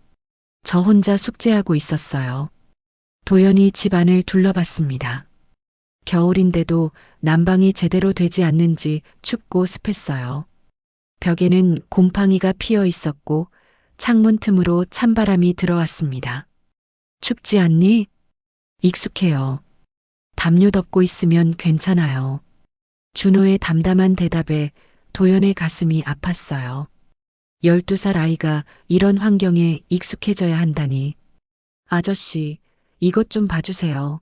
저 혼자 숙제하고 있었어요. 도연이 집안을 둘러봤습니다. 겨울인데도 난방이 제대로 되지 않는지 춥고 습했어요. 벽에는 곰팡이가 피어 있었고 창문 틈으로 찬바람이 들어왔습니다. 춥지 않니? 익숙해요. 담요 덮고 있으면 괜찮아요. 준호의 담담한 대답에 도연의 가슴이 아팠어요. 12살 아이가 이런 환경에 익숙해져야 한다니. 아저씨, 이것 좀 봐주세요.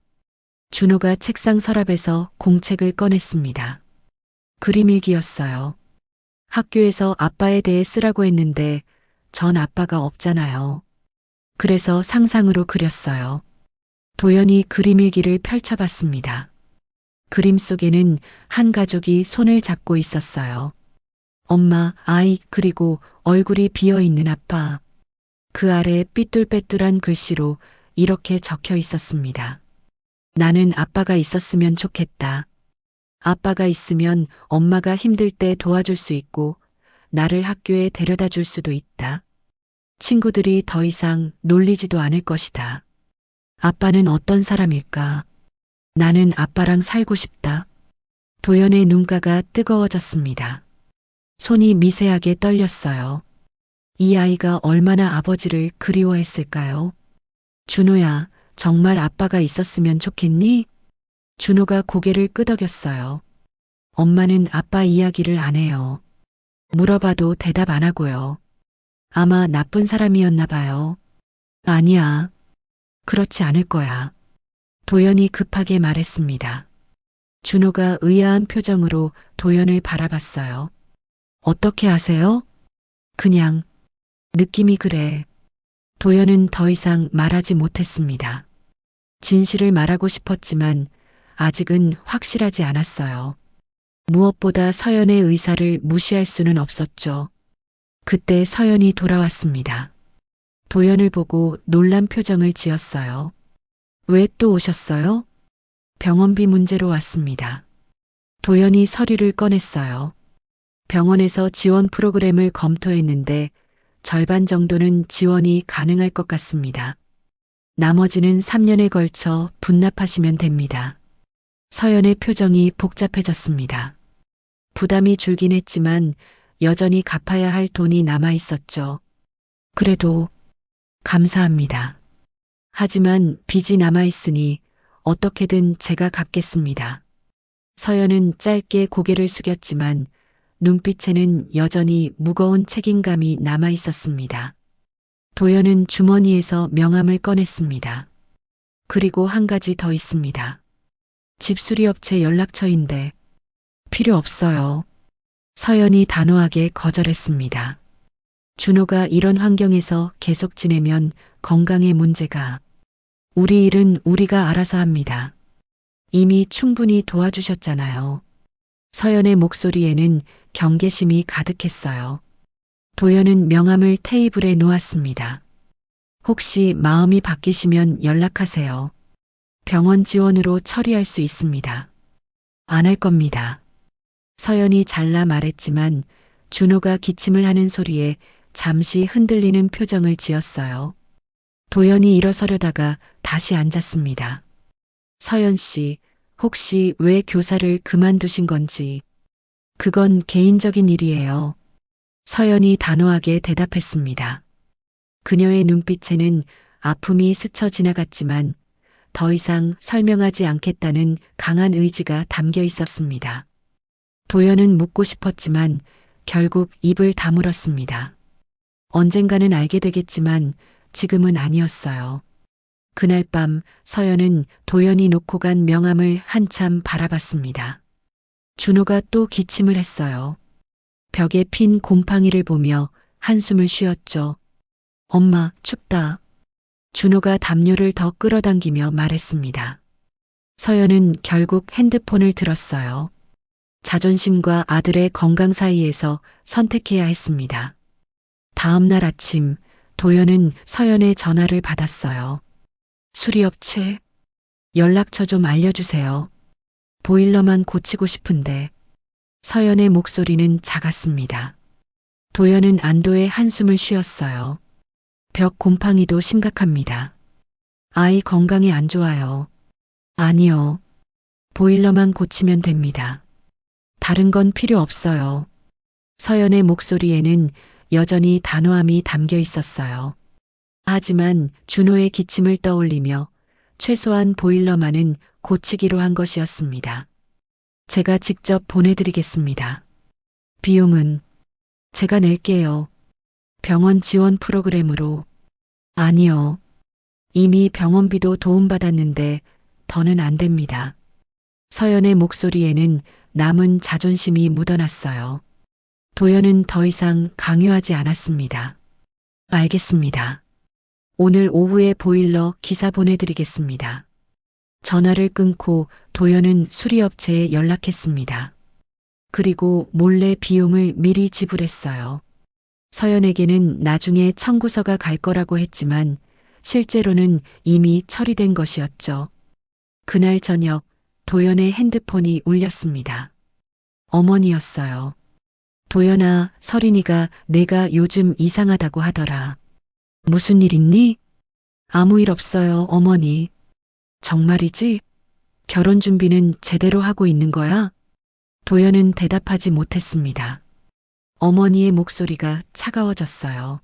준호가 책상 서랍에서 공책을 꺼냈습니다. 그림일기였어요. 학교에서 아빠에 대해 쓰라고 했는데 전 아빠가 없잖아요. 그래서 상상으로 그렸어요. 도연이 그림일기를 펼쳐봤습니다. 그림 속에는 한 가족이 손을 잡고 있었어요. 엄마, 아이, 그리고 얼굴이 비어있는 아빠. 그 아래 삐뚤빼뚤한 글씨로 이렇게 적혀 있었습니다. 나는 아빠가 있었으면 좋겠다. 아빠가 있으면 엄마가 힘들 때 도와줄 수 있고 나를 학교에 데려다 줄 수도 있다. 친구들이 더 이상 놀리지도 않을 것이다. 아빠는 어떤 사람일까? 나는 아빠랑 살고 싶다. 도연의 눈가가 뜨거워졌습니다. 손이 미세하게 떨렸어요. 이 아이가 얼마나 아버지를 그리워했을까요? 준호야, 정말 아빠가 있었으면 좋겠니? 준호가 고개를 끄덕였어요. 엄마는 아빠 이야기를 안 해요. 물어봐도 대답 안 하고요. 아마 나쁜 사람이었나 봐요. 아니야. 그렇지 않을 거야. 도연이 급하게 말했습니다. 준호가 의아한 표정으로 도연을 바라봤어요. 어떻게 아세요? 그냥 느낌이 그래. 도연은 더 이상 말하지 못했습니다. 진실을 말하고 싶었지만 아직은 확실하지 않았어요. 무엇보다 서연의 의사를 무시할 수는 없었죠. 그때 서연이 돌아왔습니다. 도연을 보고 놀란 표정을 지었어요. 왜 또 오셨어요? 병원비 문제로 왔습니다. 도연이 서류를 꺼냈어요. 병원에서 지원 프로그램을 검토했는데 절반 정도는 지원이 가능할 것 같습니다. 나머지는 3년에 걸쳐 분납하시면 됩니다. 서연의 표정이 복잡해졌습니다. 부담이 줄긴 했지만 여전히 갚아야 할 돈이 남아 있었죠. 그래도 감사합니다. 하지만 빚이 남아 있으니 어떻게든 제가 갚겠습니다. 서연은 짧게 고개를 숙였지만 눈빛에는 여전히 무거운 책임감이 남아 있었습니다. 도연은 주머니에서 명함을 꺼냈습니다. 그리고 한 가지 더 있습니다. 집수리업체 연락처인데 필요 없어요. 서연이 단호하게 거절했습니다. 준호가 이런 환경에서 계속 지내면 건강에 문제가. 우리 일은 우리가 알아서 합니다. 이미 충분히 도와주셨잖아요. 서연의 목소리에는 경계심이 가득했어요. 도연은 명함을 테이블에 놓았습니다. 혹시 마음이 바뀌시면 연락하세요. 병원 지원으로 처리할 수 있습니다. 안 할 겁니다. 서연이 잘라 말했지만 준호가 기침을 하는 소리에 잠시 흔들리는 표정을 지었어요. 도연이 일어서려다가 다시 앉았습니다. 서연 씨, 혹시 왜 교사를 그만두신 건지. 그건 개인적인 일이에요. 서연이 단호하게 대답했습니다. 그녀의 눈빛에는 아픔이 스쳐 지나갔지만 더 이상 설명하지 않겠다는 강한 의지가 담겨 있었습니다. 도연은 묻고 싶었지만 결국 입을 다물었습니다. 언젠가는 알게 되겠지만 지금은 아니었어요. 그날 밤 서연은 도연이 놓고 간 명함을 한참 바라봤습니다. 준호가 또 기침을 했어요. 벽에 핀 곰팡이를 보며 한숨을 쉬었죠. 엄마, 춥다. 준호가 담요를 더 끌어당기며 말했습니다. 서연은 결국 핸드폰을 들었어요. 자존심과 아들의 건강 사이에서 선택해야 했습니다. 다음 날 아침 도연은 서연의 전화를 받았어요. 수리업체, 연락처 좀 알려주세요. 보일러만 고치고 싶은데. 서연의 목소리는 작았습니다. 도연은 안도의 한숨을 쉬었어요. 벽 곰팡이도 심각합니다. 아이 건강이 안 좋아요. 아니요. 보일러만 고치면 됩니다. 다른 건 필요 없어요. 서연의 목소리에는 여전히 단호함이 담겨 있었어요. 하지만 준호의 기침을 떠올리며 최소한 보일러만은 고치기로 한 것이었습니다. 제가 직접 보내드리겠습니다. 비용은 제가 낼게요. 병원 지원 프로그램으로. 아니요. 이미 병원비도 도움받았는데 더는 안 됩니다. 서연의 목소리에는 남은 자존심이 묻어났어요. 도연은 더 이상 강요하지 않았습니다. 알겠습니다. 오늘 오후에 보일러 기사 보내드리겠습니다. 전화를 끊고 도연은 수리업체에 연락했습니다. 그리고 몰래 비용을 미리 지불했어요. 서연에게는 나중에 청구서가 갈 거라고 했지만 실제로는 이미 처리된 것이었죠. 그날 저녁 도연의 핸드폰이 울렸습니다. 어머니였어요. 도연아, 서린이가 내가 요즘 이상하다고 하더라. 무슨 일 있니? 아무 일 없어요, 어머니. 정말이지? 결혼 준비는 제대로 하고 있는 거야? 도연은 대답하지 못했습니다. 어머니의 목소리가 차가워졌어요.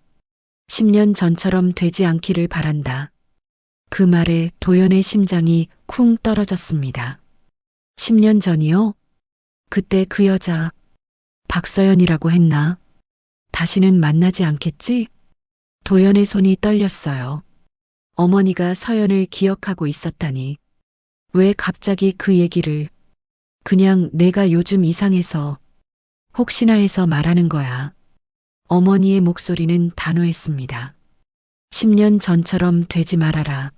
10년 전처럼 되지 않기를 바란다. 그 말에 도연의 심장이 쿵 떨어졌습니다. 10년 전이요? 그때 그 여자 박서연이라고 했나? 다시는 만나지 않겠지? 도연의 손이 떨렸어요. 어머니가 서연을 기억하고 있었다니. 왜 갑자기 그 얘기를. 그냥 내가 요즘 이상해서 혹시나 해서 말하는 거야. 어머니의 목소리는 단호했습니다. 10년 전처럼 되지 말아라.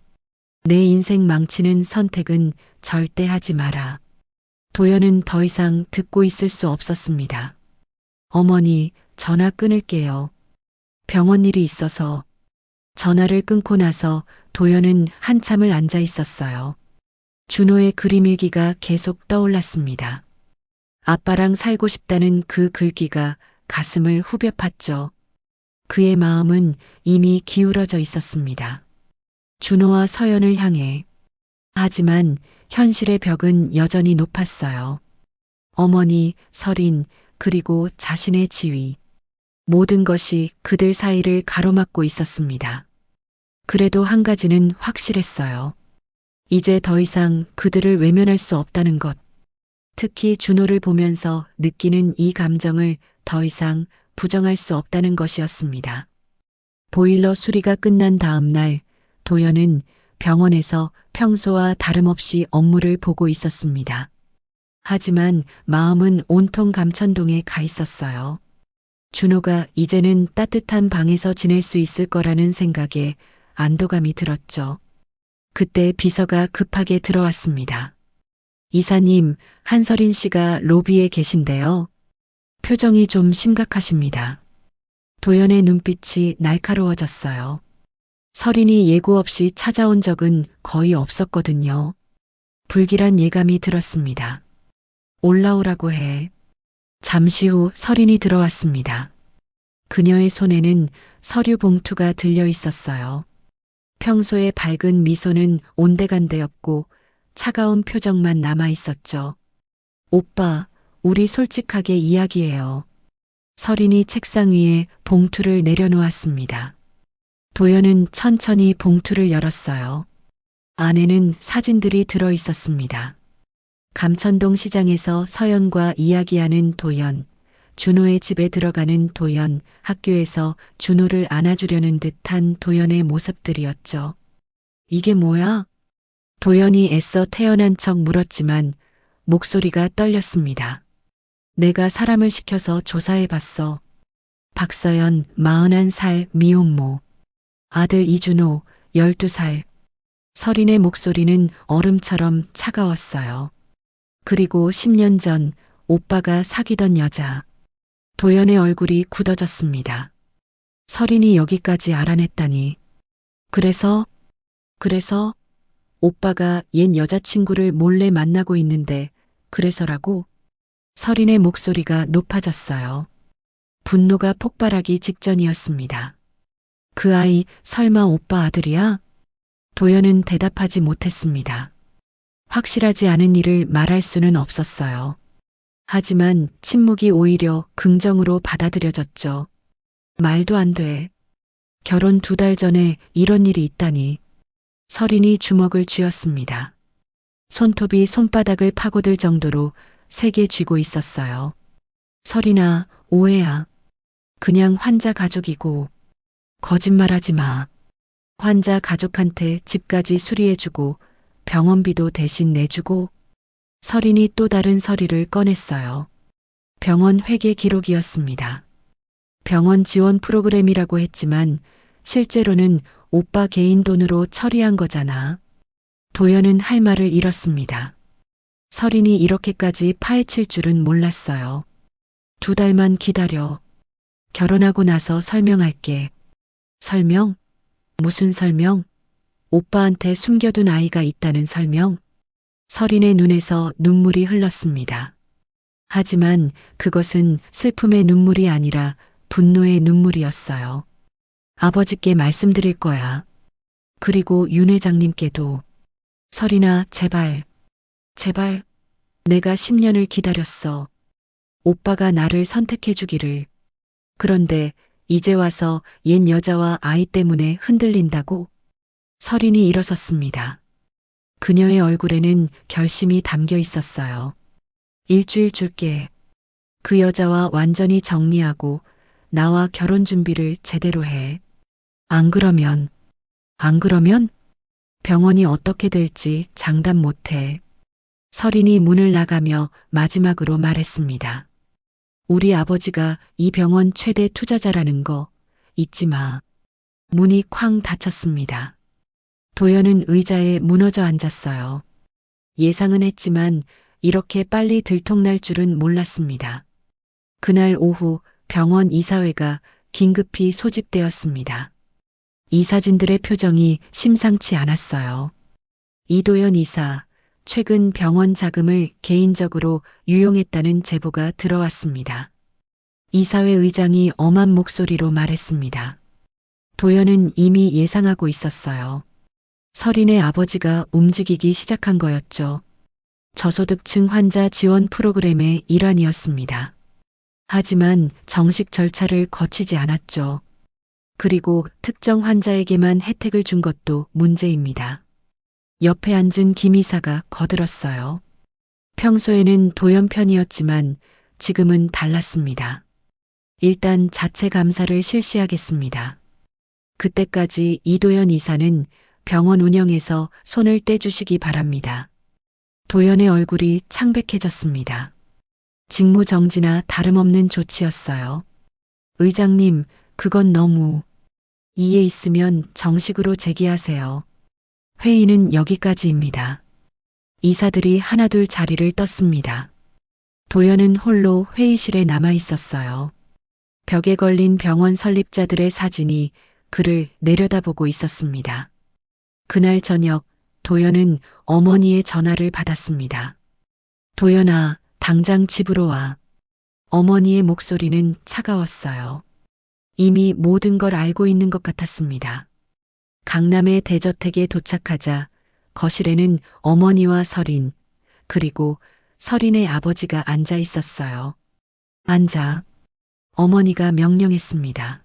내 인생 망치는 선택은 절대 하지 마라. 도연은 더 이상 듣고 있을 수 없었습니다. 어머니, 전화 끊을게요. 병원 일이 있어서. 전화를 끊고 나서 도연은 한참을 앉아 있었어요. 준호의 그림일기가 계속 떠올랐습니다. 아빠랑 살고 싶다는 그 글귀가 가슴을 후벼 팠죠. 그의 마음은 이미 기울어져 있었습니다. 준호와 서연을 향해. 하지만 현실의 벽은 여전히 높았어요. 어머니, 서린, 그리고 자신의 지위. 모든 것이 그들 사이를 가로막고 있었습니다. 그래도 한 가지는 확실했어요. 이제 더 이상 그들을 외면할 수 없다는 것. 특히 준호를 보면서 느끼는 이 감정을 더 이상 부정할 수 없다는 것이었습니다. 보일러 수리가 끝난 다음 날 도연은 병원에서 평소와 다름없이 업무를 보고 있었습니다. 하지만 마음은 온통 감천동에 가 있었어요. 준호가 이제는 따뜻한 방에서 지낼 수 있을 거라는 생각에 안도감이 들었죠. 그때 비서가 급하게 들어왔습니다. 이사님, 한서린 씨가 로비에 계신데요. 표정이 좀 심각하십니다. 도연의 눈빛이 날카로워졌어요. 서린이 예고 없이 찾아온 적은 거의 없었거든요. 불길한 예감이 들었습니다. 올라오라고 해. 잠시 후 서린이 들어왔습니다. 그녀의 손에는 서류 봉투가 들려 있었어요. 평소의 밝은 미소는 온데간데였고 차가운 표정만 남아 있었죠. 오빠, 우리 솔직하게 이야기해요. 서린이 책상 위에 봉투를 내려놓았습니다. 도연은 천천히 봉투를 열었어요. 안에는 사진들이 들어 있었습니다. 감천동 시장에서 서연과 이야기하는 도연, 준호의 집에 들어가는 도연, 학교에서 준호를 안아주려는 듯한 도연의 모습들이었죠. 이게 뭐야? 도연이 애써 태어난 척 물었지만 목소리가 떨렸습니다. 내가 사람을 시켜서 조사해봤어. 박서연, 41살 미혼모. 아들 이준호, 12살. 서린의 목소리는 얼음처럼 차가웠어요. 그리고 10년 전 오빠가 사귀던 여자. 도연의 얼굴이 굳어졌습니다. 서린이 여기까지 알아냈다니. 그래서 오빠가 옛 여자친구를 몰래 만나고 있는데 그래서라고? 서린의 목소리가 높아졌어요. 분노가 폭발하기 직전이었습니다. 그 아이 설마 오빠 아들이야? 도연은 대답하지 못했습니다. 확실하지 않은 일을 말할 수는 없었어요. 하지만 침묵이 오히려 긍정으로 받아들여졌죠. 말도 안 돼. 결혼 2달 전에 이런 일이 있다니. 서린이 주먹을 쥐었습니다. 손톱이 손바닥을 파고들 정도로 세게 쥐고 있었어요. 서린아, 오해야. 그냥 환자 가족이고. 거짓말하지 마. 환자 가족한테 집까지 수리해주고 병원비도 대신 내주고. 서린이 또 다른 서류를 꺼냈어요. 병원 회계 기록이었습니다. 병원 지원 프로그램이라고 했지만 실제로는 오빠 개인 돈으로 처리한 거잖아. 도연은 할 말을 잃었습니다. 서린이 이렇게까지 파헤칠 줄은 몰랐어요. 2달만 기다려. 결혼하고 나서 설명할게. 설명? 무슨 설명? 오빠한테 숨겨둔 아이가 있다는 설명? 서린의 눈에서 눈물이 흘렀습니다. 하지만 그것은 슬픔의 눈물이 아니라 분노의 눈물이었어요. 아버지께 말씀드릴 거야. 그리고 윤 회장님께도. 서린아, 제발. 제발. 내가 10년을 기다렸어. 오빠가 나를 선택해 주기를. 그런데 이제 와서 옛 여자와 아이 때문에 흔들린다고? 서린이 일어섰습니다. 그녀의 얼굴에는 결심이 담겨 있었어요. 일주일 줄게. 그 여자와 완전히 정리하고 나와 결혼 준비를 제대로 해. 안 그러면 병원이 어떻게 될지 장담 못해. 서린이 문을 나가며 마지막으로 말했습니다. 우리 아버지가 이 병원 최대 투자자라는 거 잊지 마. 문이 쾅 닫혔습니다. 도연은 의자에 무너져 앉았어요. 예상은 했지만 이렇게 빨리 들통날 줄은 몰랐습니다. 그날 오후 병원 이사회가 긴급히 소집되었습니다. 이사진들의 표정이 심상치 않았어요. 이도연 이사, 최근 병원 자금을 개인적으로 유용했다는 제보가 들어왔습니다. 이사회 의장이 엄한 목소리로 말했습니다. 도연은 이미 예상하고 있었어요. 서린의 아버지가 움직이기 시작한 거였죠. 저소득층 환자 지원 프로그램의 일환이었습니다. 하지만 정식 절차를 거치지 않았죠. 그리고 특정 환자에게만 혜택을 준 것도 문제입니다. 옆에 앉은 김 이사가 거들었어요. 평소에는 도연 편이었지만 지금은 달랐습니다. 일단 자체 감사를 실시하겠습니다. 그때까지 이도연 이사는 병원 운영에서 손을 떼주시기 바랍니다. 도연의 얼굴이 창백해졌습니다. 직무정지나 다름없는 조치였어요. 의장님, 그건 너무. 이에 있으면 정식으로 제기하세요. 회의는 여기까지입니다. 이사들이 하나둘 자리를 떴습니다. 도연은 홀로 회의실에 남아 있었어요. 벽에 걸린 병원 설립자들의 사진이 그를 내려다보고 있었습니다. 그날 저녁 도연은 어머니의 전화를 받았습니다. 도연아, 당장 집으로 와. 어머니의 목소리는 차가웠어요. 이미 모든 걸 알고 있는 것 같았습니다. 강남의 대저택에 도착하자 거실에는 어머니와 설인, 그리고 설인의 아버지가 앉아 있었어요. 앉아. 어머니가 명령했습니다.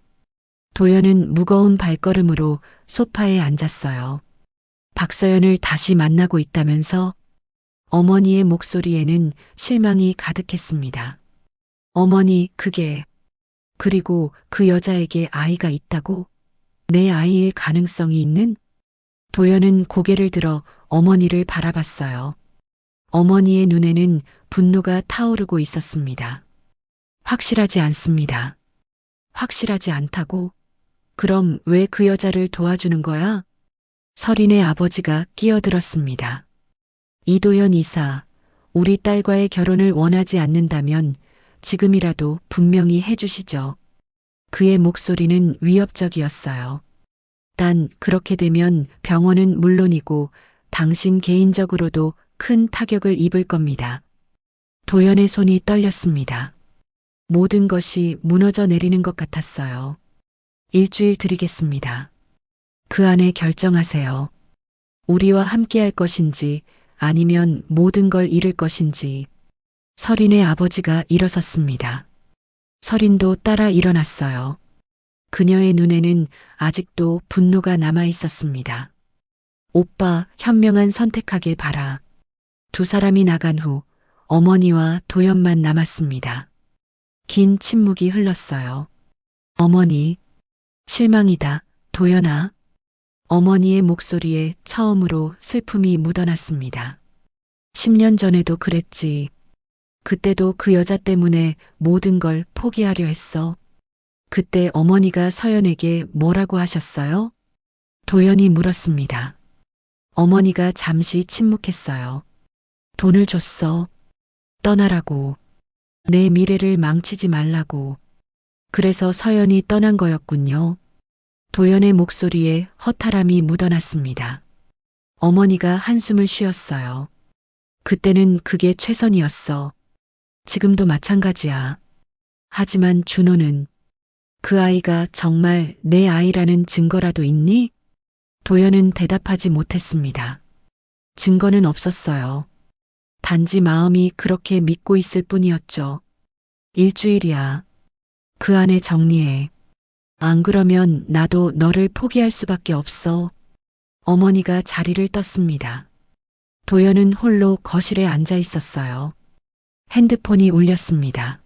도연은 무거운 발걸음으로 소파에 앉았어요. 박서연을 다시 만나고 있다면서? 어머니의 목소리에는 실망이 가득했습니다. 어머니, 그리고 그 여자에게 아이가 있다고? 내 아이일 가능성이 있는? 도연은 고개를 들어 어머니를 바라봤어요. 어머니의 눈에는 분노가 타오르고 있었습니다. 확실하지 않습니다. 확실하지 않다고? 그럼 왜 그 여자를 도와주는 거야? 설인의 아버지가 끼어들었습니다. 이도연 이사, 우리 딸과의 결혼을 원하지 않는다면 지금이라도 분명히 해주시죠. 그의 목소리는 위협적이었어요. 단 그렇게 되면 병원은 물론이고 당신 개인적으로도 큰 타격을 입을 겁니다. 도연의 손이 떨렸습니다. 모든 것이 무너져 내리는 것 같았어요. 일주일 드리겠습니다. 그 안에 결정하세요. 우리와 함께할 것인지 아니면 모든 걸 잃을 것인지. 설인의 아버지가 일어섰습니다. 설인도 따라 일어났어요. 그녀의 눈에는 아직도 분노가 남아 있었습니다. 오빠, 현명한 선택하길 바라. 두 사람이 나간 후 어머니와 도연만 남았습니다. 긴 침묵이 흘렀어요. 어머니, 실망이다, 도연아. 어머니의 목소리에 처음으로 슬픔이 묻어났습니다. 10년 전에도 그랬지. 그때도 그 여자 때문에 모든 걸 포기하려 했어. 그때 어머니가 서연에게 뭐라고 하셨어요? 도연이 물었습니다. 어머니가 잠시 침묵했어요. 돈을 줬어. 떠나라고. 내 미래를 망치지 말라고. 그래서 서연이 떠난 거였군요. 도연의 목소리에 허탈함이 묻어났습니다. 어머니가 한숨을 쉬었어요. 그때는 그게 최선이었어. 지금도 마찬가지야. 하지만 준호는 그 아이가 정말 내 아이라는 증거라도 있니? 도연은 대답하지 못했습니다. 증거는 없었어요. 단지 마음이 그렇게 믿고 있을 뿐이었죠. 일주일이야. 그 안에 정리해. 안 그러면 나도 너를 포기할 수밖에 없어. 어머니가 자리를 떴습니다. 도연은 홀로 거실에 앉아 있었어요. 핸드폰이 울렸습니다.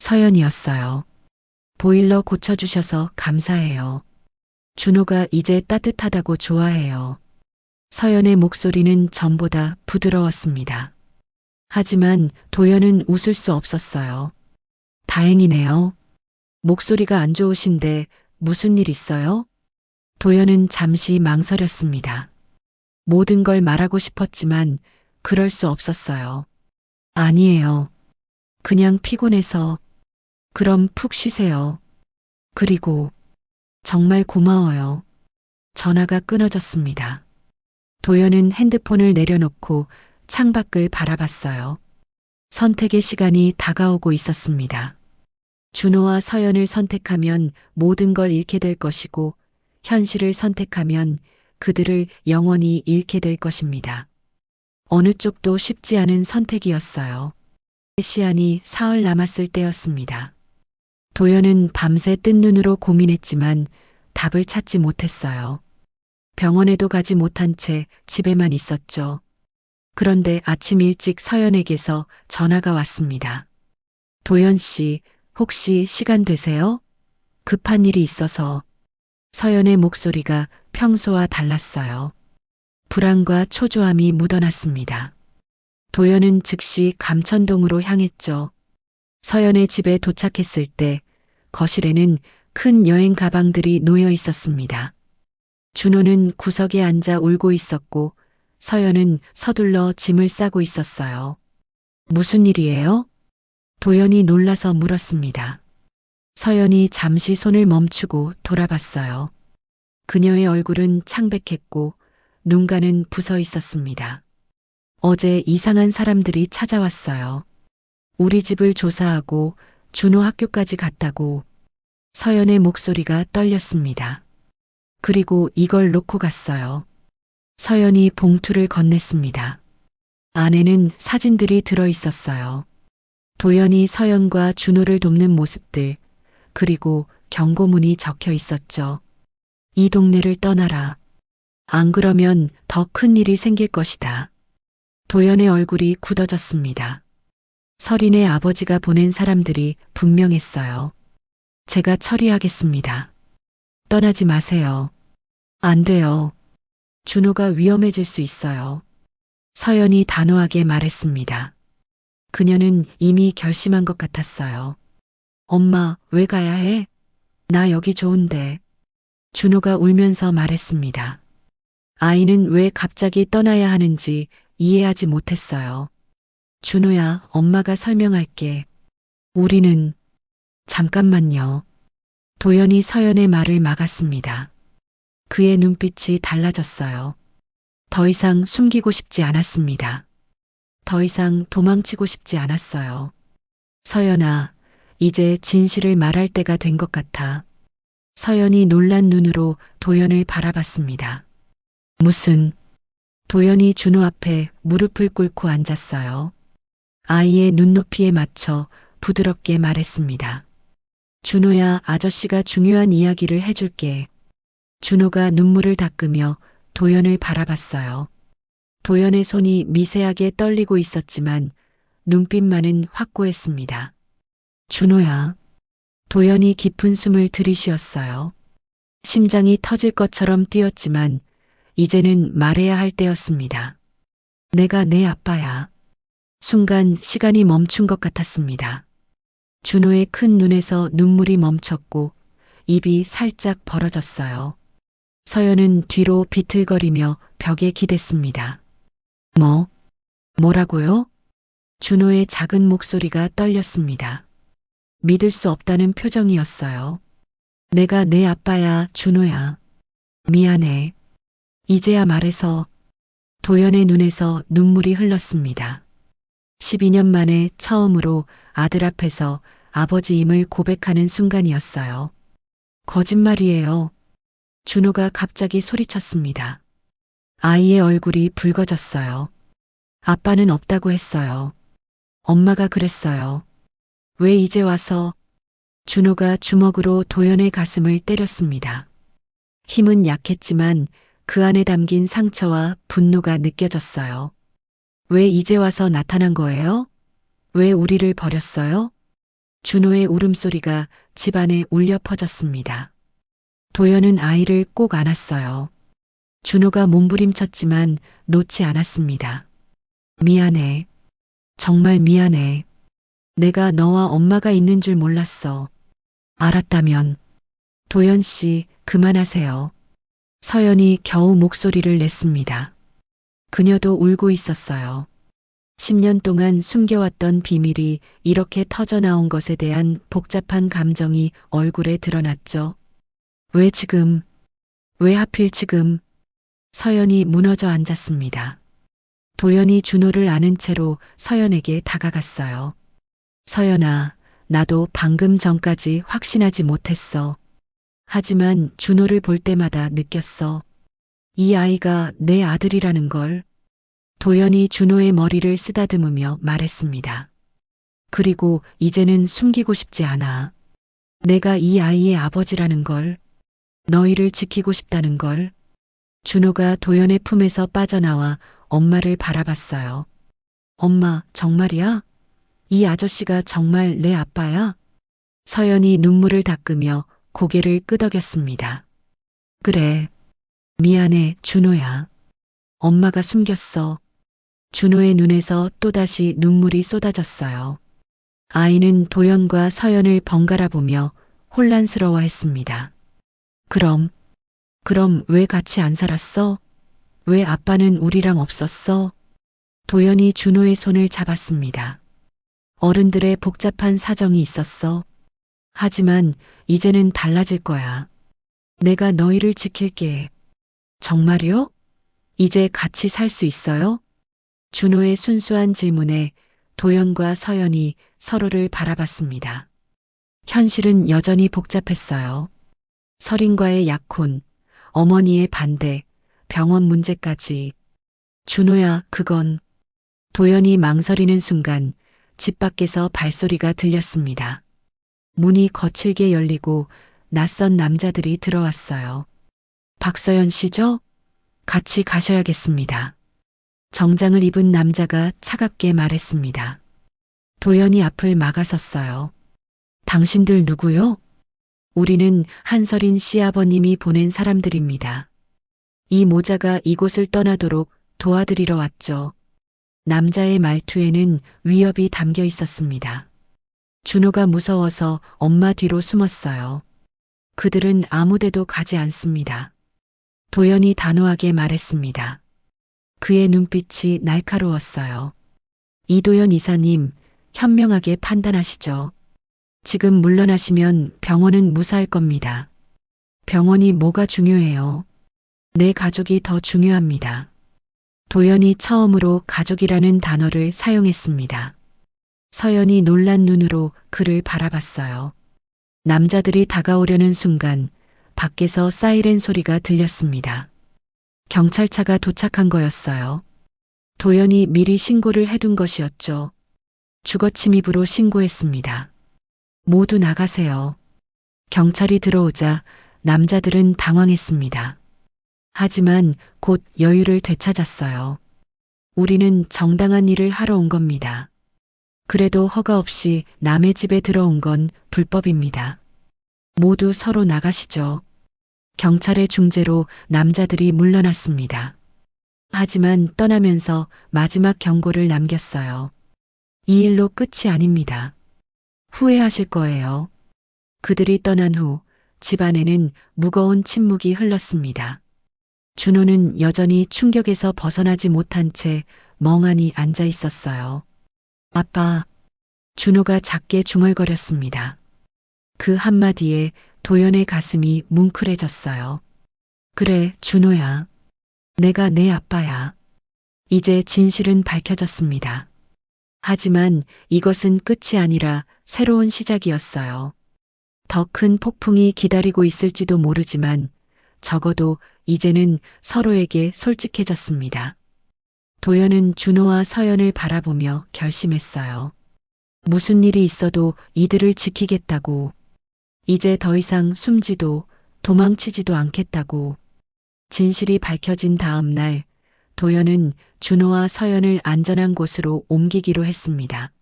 서연이었어요. 보일러 고쳐주셔서 감사해요. 준호가 이제 따뜻하다고 좋아해요. 서연의 목소리는 전보다 부드러웠습니다. 하지만 도연은 웃을 수 없었어요. 다행이네요. 목소리가 안 좋으신데 무슨 일 있어요? 도연은 잠시 망설였습니다. 모든 걸 말하고 싶었지만 그럴 수 없었어요. 아니에요. 그냥 피곤해서. 그럼 푹 쉬세요. 그리고 정말 고마워요. 전화가 끊어졌습니다. 도연은 핸드폰을 내려놓고 창밖을 바라봤어요. 선택의 시간이 다가오고 있었습니다. 준호와 서연을 선택하면 모든 걸 잃게 될 것이고 현실을 선택하면 그들을 영원히 잃게 될 것입니다. 어느 쪽도 쉽지 않은 선택이었어요. 시한이 사흘 남았을 때였습니다. 도연은 밤새 뜬 눈으로 고민했지만 답을 찾지 못했어요. 병원에도 가지 못한 채 집에만 있었죠. 그런데 아침 일찍 서연에게서 전화가 왔습니다. 도연 씨, 혹시 시간 되세요? 급한 일이 있어서. 서연의 목소리가 평소와 달랐어요. 불안과 초조함이 묻어났습니다. 도연은 즉시 감천동으로 향했죠. 서연의 집에 도착했을 때 거실에는 큰 여행 가방들이 놓여 있었습니다. 준호는 구석에 앉아 울고 있었고 서연은 서둘러 짐을 싸고 있었어요. 무슨 일이에요? 도연이 놀라서 물었습니다. 서연이 잠시 손을 멈추고 돌아봤어요. 그녀의 얼굴은 창백했고 눈가는 부서 있었습니다. 어제 이상한 사람들이 찾아왔어요. 우리 집을 조사하고 준호 학교까지 갔다고. 서연의 목소리가 떨렸습니다. 그리고 이걸 놓고 갔어요. 서연이 봉투를 건넸습니다. 안에는 사진들이 들어 있었어요. 도연이 서연과 준호를 돕는 모습들, 그리고 경고문이 적혀 있었죠. 이 동네를 떠나라. 안 그러면 더 큰 일이 생길 것이다. 도연의 얼굴이 굳어졌습니다. 서린의 아버지가 보낸 사람들이 분명했어요. 제가 처리하겠습니다. 떠나지 마세요. 안 돼요. 준호가 위험해질 수 있어요. 서연이 단호하게 말했습니다. 그녀는 이미 결심한 것 같았어요. 엄마, 왜 가야 해? 나 여기 좋은데. 준호가 울면서 말했습니다. 아이는 왜 갑자기 떠나야 하는지 이해하지 못했어요. 준호야, 엄마가 설명할게. 우리는 잠깐만요. 도연이 서연의 말을 막았습니다. 그의 눈빛이 달라졌어요. 더 이상 숨기고 싶지 않았습니다. 더 이상 도망치고 싶지 않았어요. 서연아, 이제 진실을 말할 때가 된 것 같아. 서연이 놀란 눈으로 도연을 바라봤습니다. 무슨? 도연이 준호 앞에 무릎을 꿇고 앉았어요. 아이의 눈높이에 맞춰 부드럽게 말했습니다. 준호야, 아저씨가 중요한 이야기를 해줄게. 준호가 눈물을 닦으며 도연을 바라봤어요. 도연의 손이 미세하게 떨리고 있었지만 눈빛만은 확고했습니다. 준호야. 도연이 깊은 숨을 들이쉬었어요. 심장이 터질 것처럼 뛰었지만 이제는 말해야 할 때였습니다. 내가 내 아빠야. 순간 시간이 멈춘 것 같았습니다. 준호의 큰 눈에서 눈물이 멈췄고 입이 살짝 벌어졌어요. 서연은 뒤로 비틀거리며 벽에 기댔습니다. 뭐라고요? 준호의 작은 목소리가 떨렸습니다. 믿을 수 없다는 표정이었어요. 내가 내 아빠야, 준호야. 미안해. 이제야 말해서. 도연의 눈에서 눈물이 흘렀습니다. 12년 만에 처음으로 아들 앞에서 아버지임을 고백하는 순간이었어요. 거짓말이에요. 준호가 갑자기 소리쳤습니다. 아이의 얼굴이 붉어졌어요. 아빠는 없다고 했어요. 엄마가 그랬어요. 왜 이제 와서? 준호가 주먹으로 도연의 가슴을 때렸습니다. 힘은 약했지만 그 안에 담긴 상처와 분노가 느껴졌어요. 왜 이제 와서 나타난 거예요? 왜 우리를 버렸어요? 준호의 울음소리가 집안에 울려 퍼졌습니다. 도연은 아이를 꼭 안았어요. 준호가 몸부림쳤지만 놓지 않았습니다. 미안해. 정말 미안해. 내가 너와 엄마가 있는 줄 몰랐어. 알았다면. 도연 씨, 그만하세요. 서연이 겨우 목소리를 냈습니다. 그녀도 울고 있었어요. 10년 동안 숨겨왔던 비밀이 이렇게 터져나온 것에 대한 복잡한 감정이 얼굴에 드러났죠. 왜 지금? 왜 하필 지금? 서연이 무너져 앉았습니다. 도연이 준호를 안은 채로 서연에게 다가갔어요. 서연아, 나도 방금 전까지 확신하지 못했어. 하지만 준호를 볼 때마다 느꼈어. 이 아이가 내 아들이라는 걸. 도연이 준호의 머리를 쓰다듬으며 말했습니다. 그리고 이제는 숨기고 싶지 않아. 내가 이 아이의 아버지라는 걸. 너희를 지키고 싶다는 걸. 준호가 도연의 품에서 빠져나와 엄마를 바라봤어요. 엄마, 정말이야? 이 아저씨가 정말 내 아빠야? 서연이 눈물을 닦으며 고개를 끄덕였습니다. 그래. 미안해, 준호야. 엄마가 숨겼어. 준호의 눈에서 또다시 눈물이 쏟아졌어요. 아이는 도연과 서연을 번갈아 보며 혼란스러워했습니다. 그럼 왜 같이 안 살았어? 왜 아빠는 우리랑 없었어? 도연이 준호의 손을 잡았습니다. 어른들의 복잡한 사정이 있었어. 하지만 이제는 달라질 거야. 내가 너희를 지킬게. 정말요? 이제 같이 살 수 있어요? 준호의 순수한 질문에 도연과 서연이 서로를 바라봤습니다. 현실은 여전히 복잡했어요. 설인과의 약혼, 어머니의 반대, 병원 문제까지. 준호야, 그건. 도연이 망설이는 순간 집 밖에서 발소리가 들렸습니다. 문이 거칠게 열리고 낯선 남자들이 들어왔어요. 박서연 씨죠? 같이 가셔야겠습니다. 정장을 입은 남자가 차갑게 말했습니다. 도연이 앞을 막아섰어요. 당신들 누구요? 우리는 한설인 시아버님이 보낸 사람들입니다. 이 모자가 이곳을 떠나도록 도와드리러 왔죠. 남자의 말투에는 위협이 담겨 있었습니다. 준호가 무서워서 엄마 뒤로 숨었어요. 그들은 아무데도 가지 않습니다. 도연이 단호하게 말했습니다. 그의 눈빛이 날카로웠어요. 이도연 이사님, 현명하게 판단하시죠. 지금 물러나시면 병원은 무사할 겁니다. 병원이 뭐가 중요해요? 내 가족이 더 중요합니다. 도연이 처음으로 가족이라는 단어를 사용했습니다. 서연이 놀란 눈으로 그를 바라봤어요. 남자들이 다가오려는 순간 밖에서 사이렌 소리가 들렸습니다. 경찰차가 도착한 거였어요. 도연이 미리 신고를 해둔 것이었죠. 주거침입으로 신고했습니다. 모두 나가세요. 경찰이 들어오자 남자들은 당황했습니다. 하지만 곧 여유를 되찾았어요. 우리는 정당한 일을 하러 온 겁니다. 그래도 허가 없이 남의 집에 들어온 건 불법입니다. 모두 서로 나가시죠. 경찰의 중재로 남자들이 물러났습니다. 하지만 떠나면서 마지막 경고를 남겼어요. 이 일로 끝이 아닙니다. 후회하실 거예요. 그들이 떠난 후 집안에는 무거운 침묵이 흘렀습니다. 준호는 여전히 충격에서 벗어나지 못한 채 멍하니 앉아 있었어요. 아빠, 준호가 작게 중얼거렸습니다. 그 한마디에 도연의 가슴이 뭉클해졌어요. 그래, 준호야. 내가 내 아빠야. 이제 진실은 밝혀졌습니다. 하지만 이것은 끝이 아니라 새로운 시작이었어요. 더 큰 폭풍이 기다리고 있을지도 모르지만 적어도 이제는 서로에게 솔직해졌습니다. 도연은 준호와 서연을 바라보며 결심했어요. 무슨 일이 있어도 이들을 지키겠다고. 이제 더 이상 숨지도 도망치지도 않겠다고. 진실이 밝혀진 다음 날 도연은 준호와 서연을 안전한 곳으로 옮기기로 했습니다.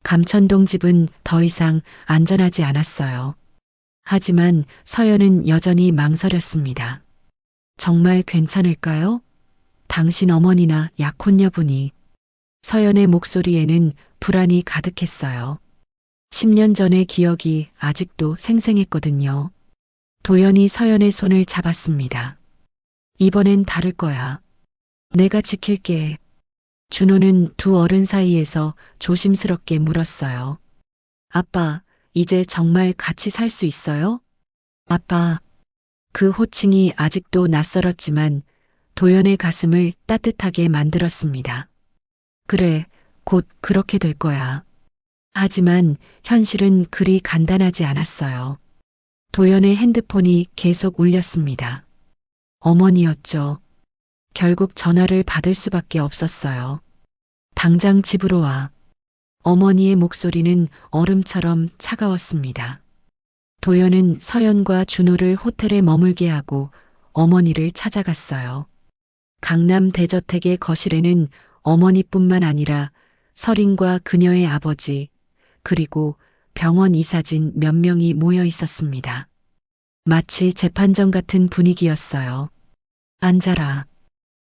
감천동 집은 더 이상 안전하지 않았어요. 하지만 서연은 여전히 망설였습니다. 정말 괜찮을까요? 당신 어머니나 약혼녀분이. 서연의 목소리에는 불안이 가득했어요. 10년 전의 기억이 아직도 생생했거든요. 도연이 서연의 손을 잡았습니다. 이번엔 다를 거야. 내가 지킬게. 준호는 두 어른 사이에서 조심스럽게 물었어요. 아빠, 이제 정말 같이 살 수 있어요? 아빠. 그 호칭이 아직도 낯설었지만 도연의 가슴을 따뜻하게 만들었습니다. 그래, 곧 그렇게 될 거야. 하지만 현실은 그리 간단하지 않았어요. 도연의 핸드폰이 계속 울렸습니다. 어머니였죠. 결국 전화를 받을 수밖에 없었어요. 당장 집으로 와. 어머니의 목소리는 얼음처럼 차가웠습니다. 도연은 서연과 준호를 호텔에 머물게 하고 어머니를 찾아갔어요. 강남 대저택의 거실에는 어머니뿐만 아니라 서린과 그녀의 아버지, 그리고 병원 이사진 몇 명이 모여 있었습니다. 마치 재판정 같은 분위기였어요. 앉아라.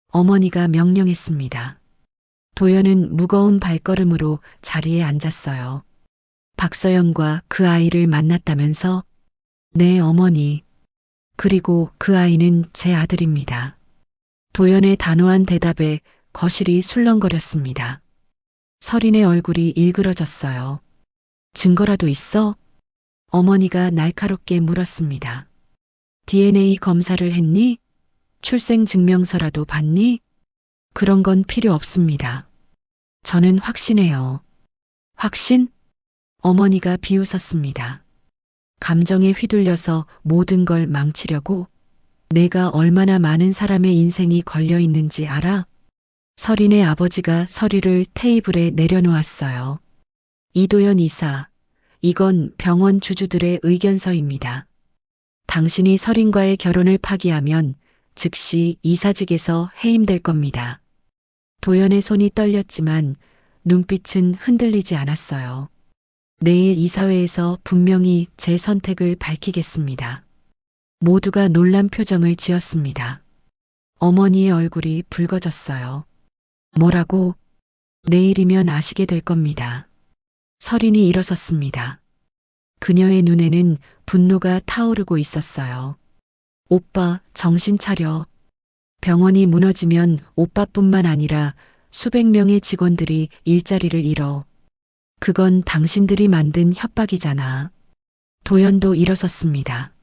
어머니가 명령했습니다. 도연은 무거운 발걸음으로 자리에 앉았어요. 박서연과 그 아이를 만났다면서? 네, 어머니. 그리고 그 아이는 제 아들입니다. 도연의 단호한 대답에 거실이 술렁거렸습니다. 서린의 얼굴이 일그러졌어요. 증거라도 있어? 어머니가 날카롭게 물었습니다. DNA 검사를 했니? 출생증명서라도 봤니? 그런 건 필요 없습니다. 저는 확신해요. 확신? 어머니가 비웃었습니다. 감정에 휘둘려서 모든 걸 망치려고? 내가 얼마나 많은 사람의 인생이 걸려 있는지 알아? 서린의 아버지가 서류를 테이블에 내려놓았어요. 이도연 이사, 이건 병원 주주들의 의견서입니다. 당신이 서린과의 결혼을 파기하면 즉시 이사직에서 해임될 겁니다. 도연의 손이 떨렸지만 눈빛은 흔들리지 않았어요. 내일 이사회에서 분명히 제 선택을 밝히겠습니다. 모두가 놀란 표정을 지었습니다. 어머니의 얼굴이 붉어졌어요. 뭐라고? 내일이면 아시게 될 겁니다. 서린이 일어섰습니다. 그녀의 눈에는 분노가 타오르고 있었어요. 오빠, 정신 차려. 병원이 무너지면 오빠뿐만 아니라 수백 명의 직원들이 일자리를 잃어. 그건 당신들이 만든 협박이잖아. 도연도 일어섰습니다.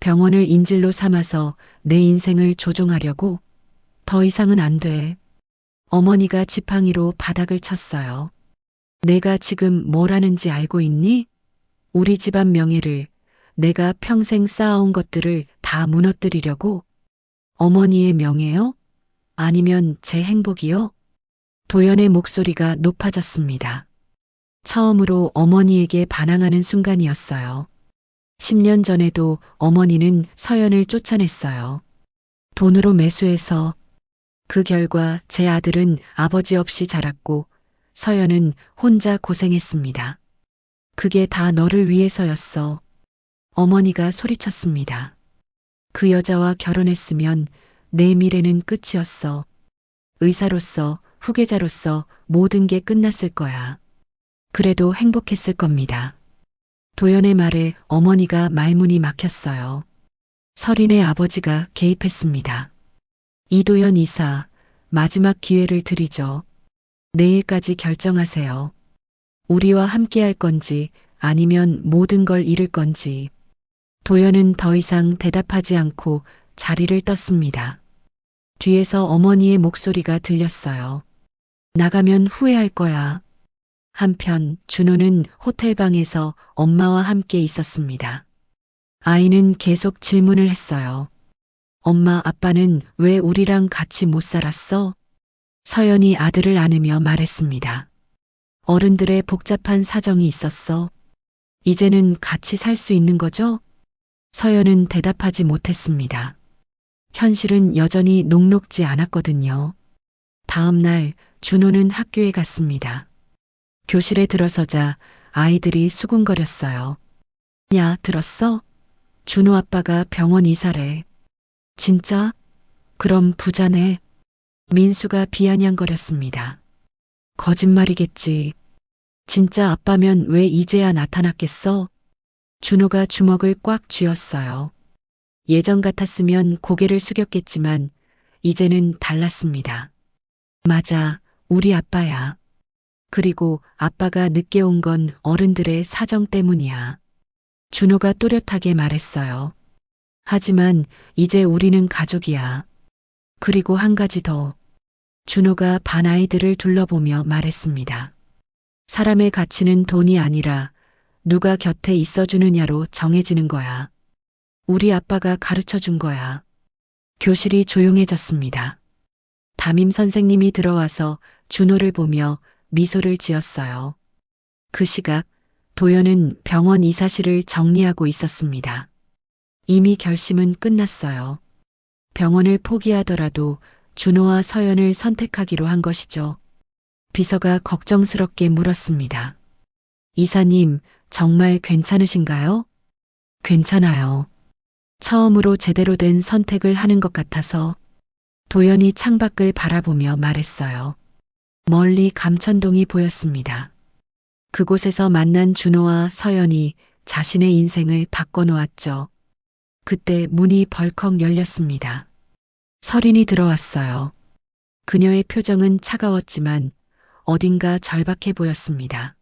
병원을 인질로 삼아서 내 인생을 조종하려고? 더 이상은 안 돼. 어머니가 지팡이로 바닥을 쳤어요. 내가 지금 뭘 하는지 알고 있니? 우리 집안 명예를, 내가 평생 쌓아온 것들을 다 무너뜨리려고? 어머니의 명예요? 아니면 제 행복이요? 도연의 목소리가 높아졌습니다. 처음으로 어머니에게 반항하는 순간이었어요. 10년 전에도 어머니는 서연을 쫓아냈어요. 돈으로 매수해서. 그 결과 제 아들은 아버지 없이 자랐고 서연은 혼자 고생했습니다. 그게 다 너를 위해서였어. 어머니가 소리쳤습니다. 그 여자와 결혼했으면 내 미래는 끝이었어. 의사로서, 후계자로서 모든 게 끝났을 거야. 그래도 행복했을 겁니다. 도연의 말에 어머니가 말문이 막혔어요. 서린의 아버지가 개입했습니다. 이도연 이사, 마지막 기회를 드리죠. 내일까지 결정하세요. 우리와 함께 할 건지 아니면 모든 걸 잃을 건지. 도연은 더 이상 대답하지 않고 자리를 떴습니다. 뒤에서 어머니의 목소리가 들렸어요. 나가면 후회할 거야. 한편 준호는 호텔방에서 엄마와 함께 있었습니다. 아이는 계속 질문을 했어요. 엄마, 아빠는 왜 우리랑 같이 못 살았어? 서연이 아들을 안으며 말했습니다. 어른들의 복잡한 사정이 있었어. 이제는 같이 살 수 있는 거죠? 서연은 대답하지 못했습니다. 현실은 여전히 녹록지 않았거든요. 다음 날 준호는 학교에 갔습니다. 교실에 들어서자 아이들이 수군거렸어요. 야, 들었어? 준호 아빠가 병원 이사래. 진짜? 그럼 부자네. 민수가 비아냥거렸습니다. 거짓말이겠지. 진짜 아빠면 왜 이제야 나타났겠어? 준호가 주먹을 꽉 쥐었어요. 예전 같았으면 고개를 숙였겠지만 이제는 달랐습니다. 맞아, 우리 아빠야. 그리고 아빠가 늦게 온 건 어른들의 사정 때문이야. 준호가 또렷하게 말했어요. 하지만 이제 우리는 가족이야. 그리고 한 가지 더. 준호가 반 아이들을 둘러보며 말했습니다. 사람의 가치는 돈이 아니라 누가 곁에 있어주느냐로 정해지는 거야. 우리 아빠가 가르쳐 준 거야. 교실이 조용해졌습니다. 담임 선생님이 들어와서 준호를 보며 미소를 지었어요. 그 시각 도연은 병원 이사실을 정리하고 있었습니다. 이미 결심은 끝났어요. 병원을 포기하더라도 준호와 서연을 선택하기로 한 것이죠. 비서가 걱정스럽게 물었습니다. 이사님, 정말 괜찮으신가요? 괜찮아요. 처음으로 제대로 된 선택을 하는 것 같아서. 도연이 창밖을 바라보며 말했어요. 멀리 감천동이 보였습니다. 그곳에서 만난 준호와 서연이 자신의 인생을 바꿔놓았죠. 그때 문이 벌컥 열렸습니다. 설인이 들어왔어요. 그녀의 표정은 차가웠지만 어딘가 절박해 보였습니다.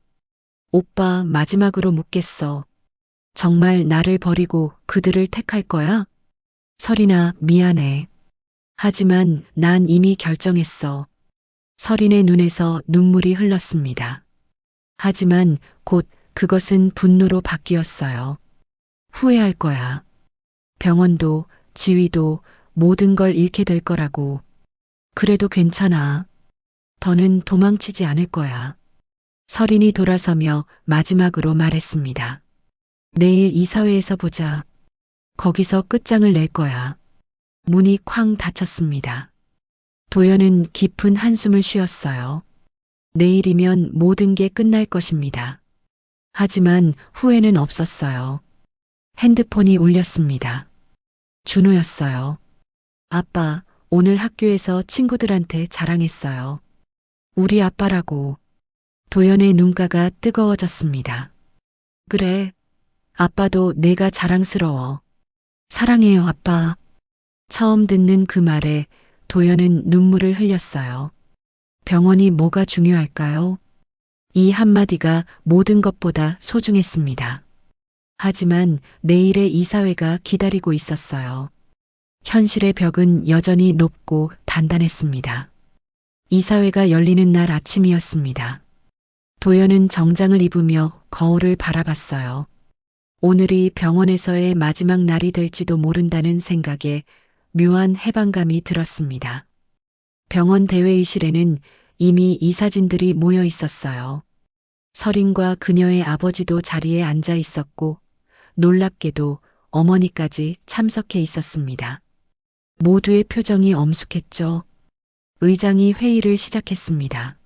오빠, 마지막으로 묻겠어. 정말 나를 버리고 그들을 택할 거야? 설인아, 미안해. 하지만 난 이미 결정했어. 설인의 눈에서 눈물이 흘렀습니다. 하지만 곧 그것은 분노로 바뀌었어요. 후회할 거야. 병원도, 지위도, 모든 걸 잃게 될 거라고. 그래도 괜찮아. 더는 도망치지 않을 거야. 설인이 돌아서며 마지막으로 말했습니다. 내일 이사회에서 보자. 거기서 끝장을 낼 거야. 문이 쾅 닫혔습니다. 도연은 깊은 한숨을 쉬었어요. 내일이면 모든 게 끝날 것입니다. 하지만 후회는 없었어요. 핸드폰이 울렸습니다. 준호였어요. 아빠, 오늘 학교에서 친구들한테 자랑했어요. 우리 아빠라고. 도연의 눈가가 뜨거워졌습니다. 그래. 아빠도 내가 자랑스러워. 사랑해요, 아빠. 처음 듣는 그 말에 도연은 눈물을 흘렸어요. 병원이 뭐가 중요할까요? 이 한마디가 모든 것보다 소중했습니다. 하지만 내일의 이사회가 기다리고 있었어요. 현실의 벽은 여전히 높고 단단했습니다. 이사회가 열리는 날 아침이었습니다. 도연은 정장을 입으며 거울을 바라봤어요. 오늘이 병원에서의 마지막 날이 될지도 모른다는 생각에 묘한 해방감이 들었습니다. 병원 대회의실에는 이미 이사진들이 모여 있었어요. 설인과 그녀의 아버지도 자리에 앉아 있었고 놀랍게도 어머니까지 참석해 있었습니다. 모두의 표정이 엄숙했죠. 의장이 회의를 시작했습니다.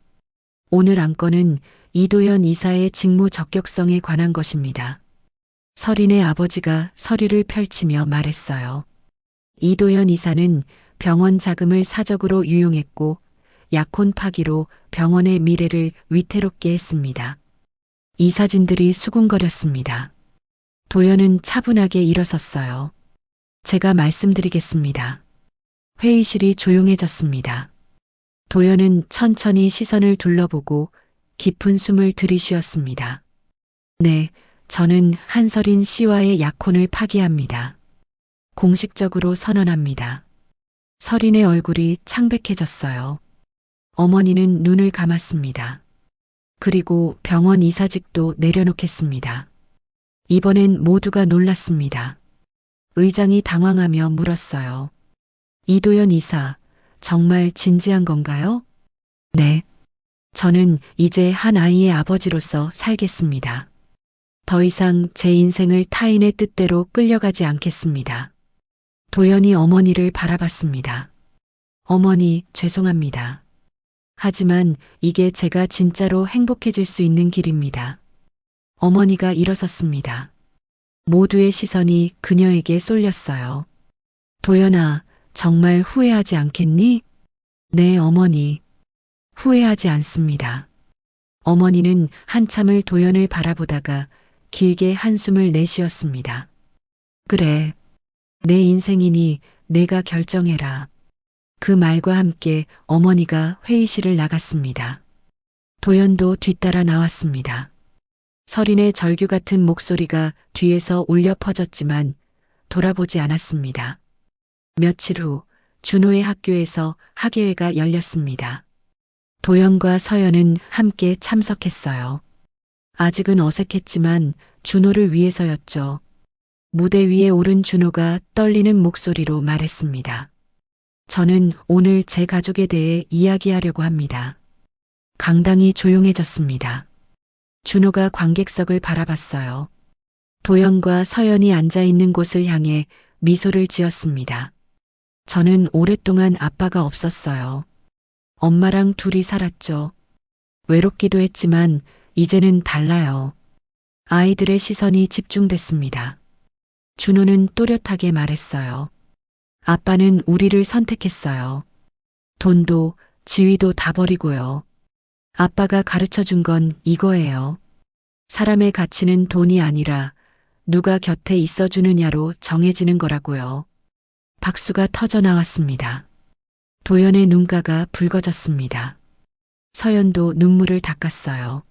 오늘 안건은 이도연 이사의 직무 적격성에 관한 것입니다. 설인의 아버지가 서류를 펼치며 말했어요. 이도연 이사는 병원 자금을 사적으로 유용했고 약혼 파기로 병원의 미래를 위태롭게 했습니다. 이사진들이 수군거렸습니다. 도연은 차분하게 일어섰어요. 제가 말씀드리겠습니다. 회의실이 조용해졌습니다. 도연은 천천히 시선을 둘러보고 깊은 숨을 들이쉬었습니다. 네, 저는 한설인 씨와의 약혼을 파기합니다. 공식적으로 선언합니다. 설인의 얼굴이 창백해졌어요. 어머니는 눈을 감았습니다. 그리고 병원 이사직도 내려놓겠습니다. 이번엔 모두가 놀랐습니다. 의장이 당황하며 물었어요. 이도연 이사, 정말 진지한 건가요? 네. 저는 이제 한 아이의 아버지로서 살겠습니다. 더 이상 제 인생을 타인의 뜻대로 끌려가지 않겠습니다. 도연이 어머니를 바라봤습니다. 어머니, 죄송합니다. 하지만 이게 제가 진짜로 행복해질 수 있는 길입니다. 어머니가 일어섰습니다. 모두의 시선이 그녀에게 쏠렸어요. 도연아, 정말 후회하지 않겠니? 네, 어머니. 후회하지 않습니다. 어머니는 한참을 도연을 바라보다가 길게 한숨을 내쉬었습니다. 그래. 내 인생이니 내가 결정해라. 그 말과 함께 어머니가 회의실을 나갔습니다. 도연도 뒤따라 나왔습니다. 설인의 절규 같은 목소리가 뒤에서 울려 퍼졌지만 돌아보지 않았습니다. 며칠 후 준호의 학교에서 학예회가 열렸습니다. 도연과 서연은 함께 참석했어요. 아직은 어색했지만 준호를 위해서였죠. 무대 위에 오른 준호가 떨리는 목소리로 말했습니다. 저는 오늘 제 가족에 대해 이야기하려고 합니다. 강당이 조용해졌습니다. 준호가 관객석을 바라봤어요. 도연과 서연이 앉아 있는 곳을 향해 미소를 지었습니다. 저는 오랫동안 아빠가 없었어요. 엄마랑 둘이 살았죠. 외롭기도 했지만 이제는 달라요. 아이들의 시선이 집중됐습니다. 준호는 또렷하게 말했어요. 아빠는 우리를 선택했어요. 돈도 지위도 다 버리고요. 아빠가 가르쳐 준 건 이거예요. 사람의 가치는 돈이 아니라 누가 곁에 있어주느냐로 정해지는 거라고요. 박수가 터져 나왔습니다. 도연의 눈가가 붉어졌습니다. 서연도 눈물을 닦았어요.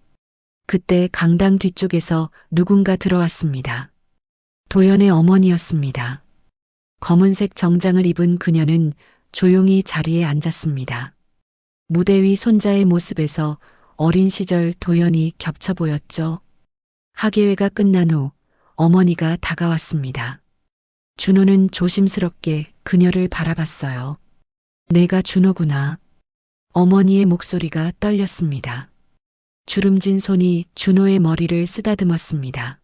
그때 강당 뒤쪽에서 누군가 들어왔습니다. 도연의 어머니였습니다. 검은색 정장을 입은 그녀는 조용히 자리에 앉았습니다. 무대 위 손자의 모습에서 어린 시절 도연이 겹쳐 보였죠. 학예회가 끝난 후 어머니가 다가왔습니다. 준호는 조심스럽게 그녀를 바라봤어요. 내가 준호구나. 어머니의 목소리가 떨렸습니다. 주름진 손이 준호의 머리를 쓰다듬었습니다.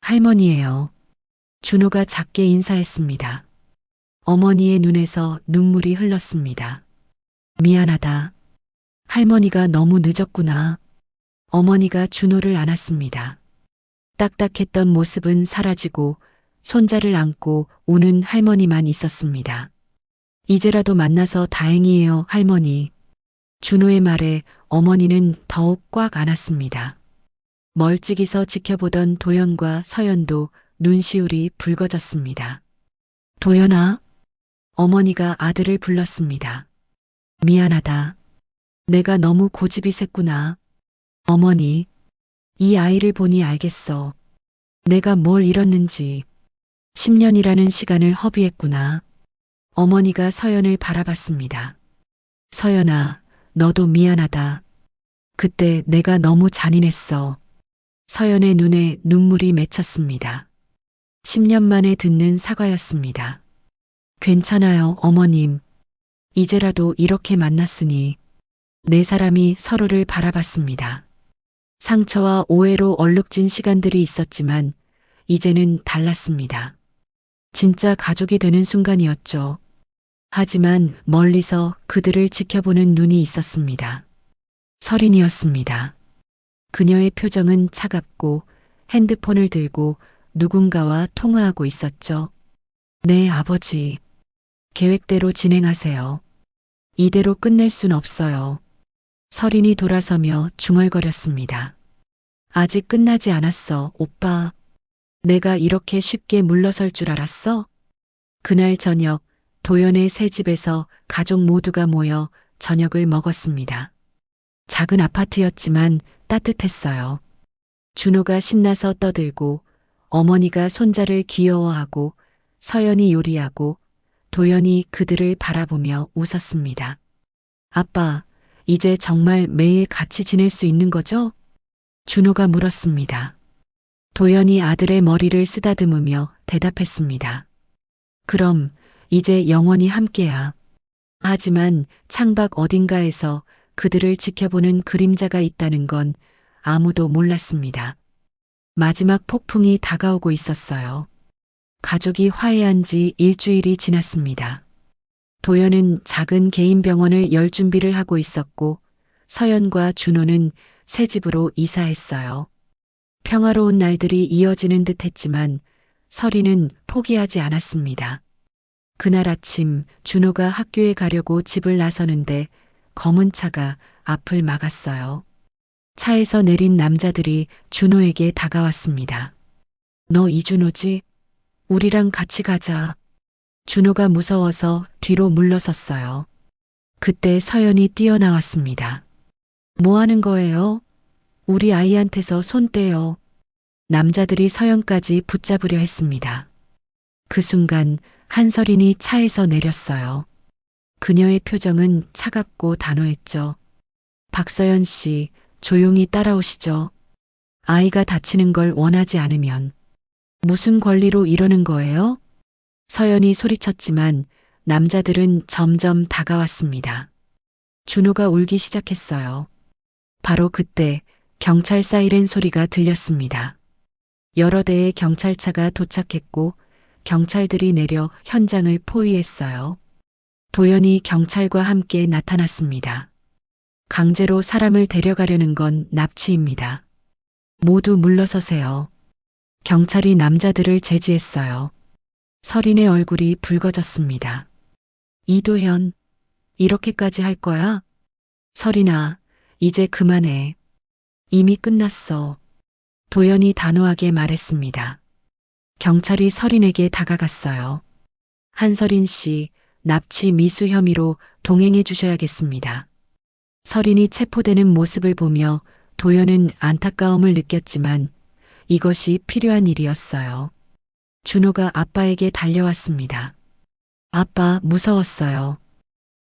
할머니예요. 준호가 작게 인사했습니다. 어머니의 눈에서 눈물이 흘렀습니다. 미안하다. 할머니가 너무 늦었구나. 어머니가 준호를 안았습니다. 딱딱했던 모습은 사라지고 손자를 안고 우는 할머니만 있었습니다. 이제라도 만나서 다행이에요, 할머니. 준호의 말에 어머니는 더욱 꽉 안았습니다. 멀찍이서 지켜보던 도연과 서연도 눈시울이 붉어졌습니다. 도연아, 어머니가 아들을 불렀습니다. 미안하다. 내가 너무 고집이 셌구나. 어머니, 이 아이를 보니 알겠어. 내가 뭘 잃었는지. 10년이라는 시간을 허비했구나. 어머니가 서연을 바라봤습니다. 서연아, 너도 미안하다. 그때 내가 너무 잔인했어. 서연의 눈에 눈물이 맺혔습니다. 10년 만에 듣는 사과였습니다. 괜찮아요, 어머님. 이제라도 이렇게 만났으니. 네 사람이 서로를 바라봤습니다. 상처와 오해로 얼룩진 시간들이 있었지만 이제는 달랐습니다. 진짜 가족이 되는 순간이었죠. 하지만 멀리서 그들을 지켜보는 눈이 있었습니다. 설인이었습니다. 그녀의 표정은 차갑고 핸드폰을 들고 누군가와 통화하고 있었죠. 네, 아버지. 계획대로 진행하세요. 이대로 끝낼 순 없어요. 설인이 돌아서며 중얼거렸습니다. 아직 끝나지 않았어, 오빠. 내가 이렇게 쉽게 물러설 줄 알았어? 그날 저녁 도연의 새 집에서 가족 모두가 모여 저녁을 먹었습니다. 작은 아파트였지만 따뜻했어요. 준호가 신나서 떠들고 어머니가 손자를 귀여워하고 서연이 요리하고 도연이 그들을 바라보며 웃었습니다. 아빠, 이제 정말 매일 같이 지낼 수 있는 거죠? 준호가 물었습니다. 도연이 아들의 머리를 쓰다듬으며 대답했습니다. 그럼 이제 영원히 함께야. 하지만 창밖 어딘가에서 그들을 지켜보는 그림자가 있다는 건 아무도 몰랐습니다. 마지막 폭풍이 다가오고 있었어요. 가족이 화해한 지 일주일이 지났습니다. 도연은 작은 개인 병원을 열 준비를 하고 있었고 서연과 준호는 새 집으로 이사했어요. 평화로운 날들이 이어지는 듯 했지만 설이는 포기하지 않았습니다. 그날 아침 준호가 학교에 가려고 집을 나서는데 검은 차가 앞을 막았어요. 차에서 내린 남자들이 준호에게 다가왔습니다. 너 이준호지? 우리랑 같이 가자. 준호가 무서워서 뒤로 물러섰어요. 그때 서연이 뛰어나왔습니다. 뭐 하는 거예요? 우리 아이한테서 손 떼요. 남자들이 서연까지 붙잡으려 했습니다. 그 순간 한설인이 차에서 내렸어요. 그녀의 표정은 차갑고 단호했죠. 박서연 씨, 조용히 따라오시죠. 아이가 다치는 걸 원하지 않으면. 무슨 권리로 이러는 거예요? 서연이 소리쳤지만 남자들은 점점 다가왔습니다. 준호가 울기 시작했어요. 바로 그때 경찰 사이렌 소리가 들렸습니다. 여러 대의 경찰차가 도착했고 경찰들이 내려 현장을 포위했어요. 도연이 경찰과 함께 나타났습니다. 강제로 사람을 데려가려는 건 납치입니다. 모두 물러서세요. 경찰이 남자들을 제지했어요. 설인의 얼굴이 붉어졌습니다. 이도현, 이렇게까지 할 거야? 설인아, 이제 그만해. 이미 끝났어. 도연이 단호하게 말했습니다. 경찰이 설인에게 다가갔어요. 한설인 씨, 납치 미수 혐의로 동행해 주셔야겠습니다. 설인이 체포되는 모습을 보며 도연은 안타까움을 느꼈지만 이것이 필요한 일이었어요. 준호가 아빠에게 달려왔습니다. 아빠, 무서웠어요.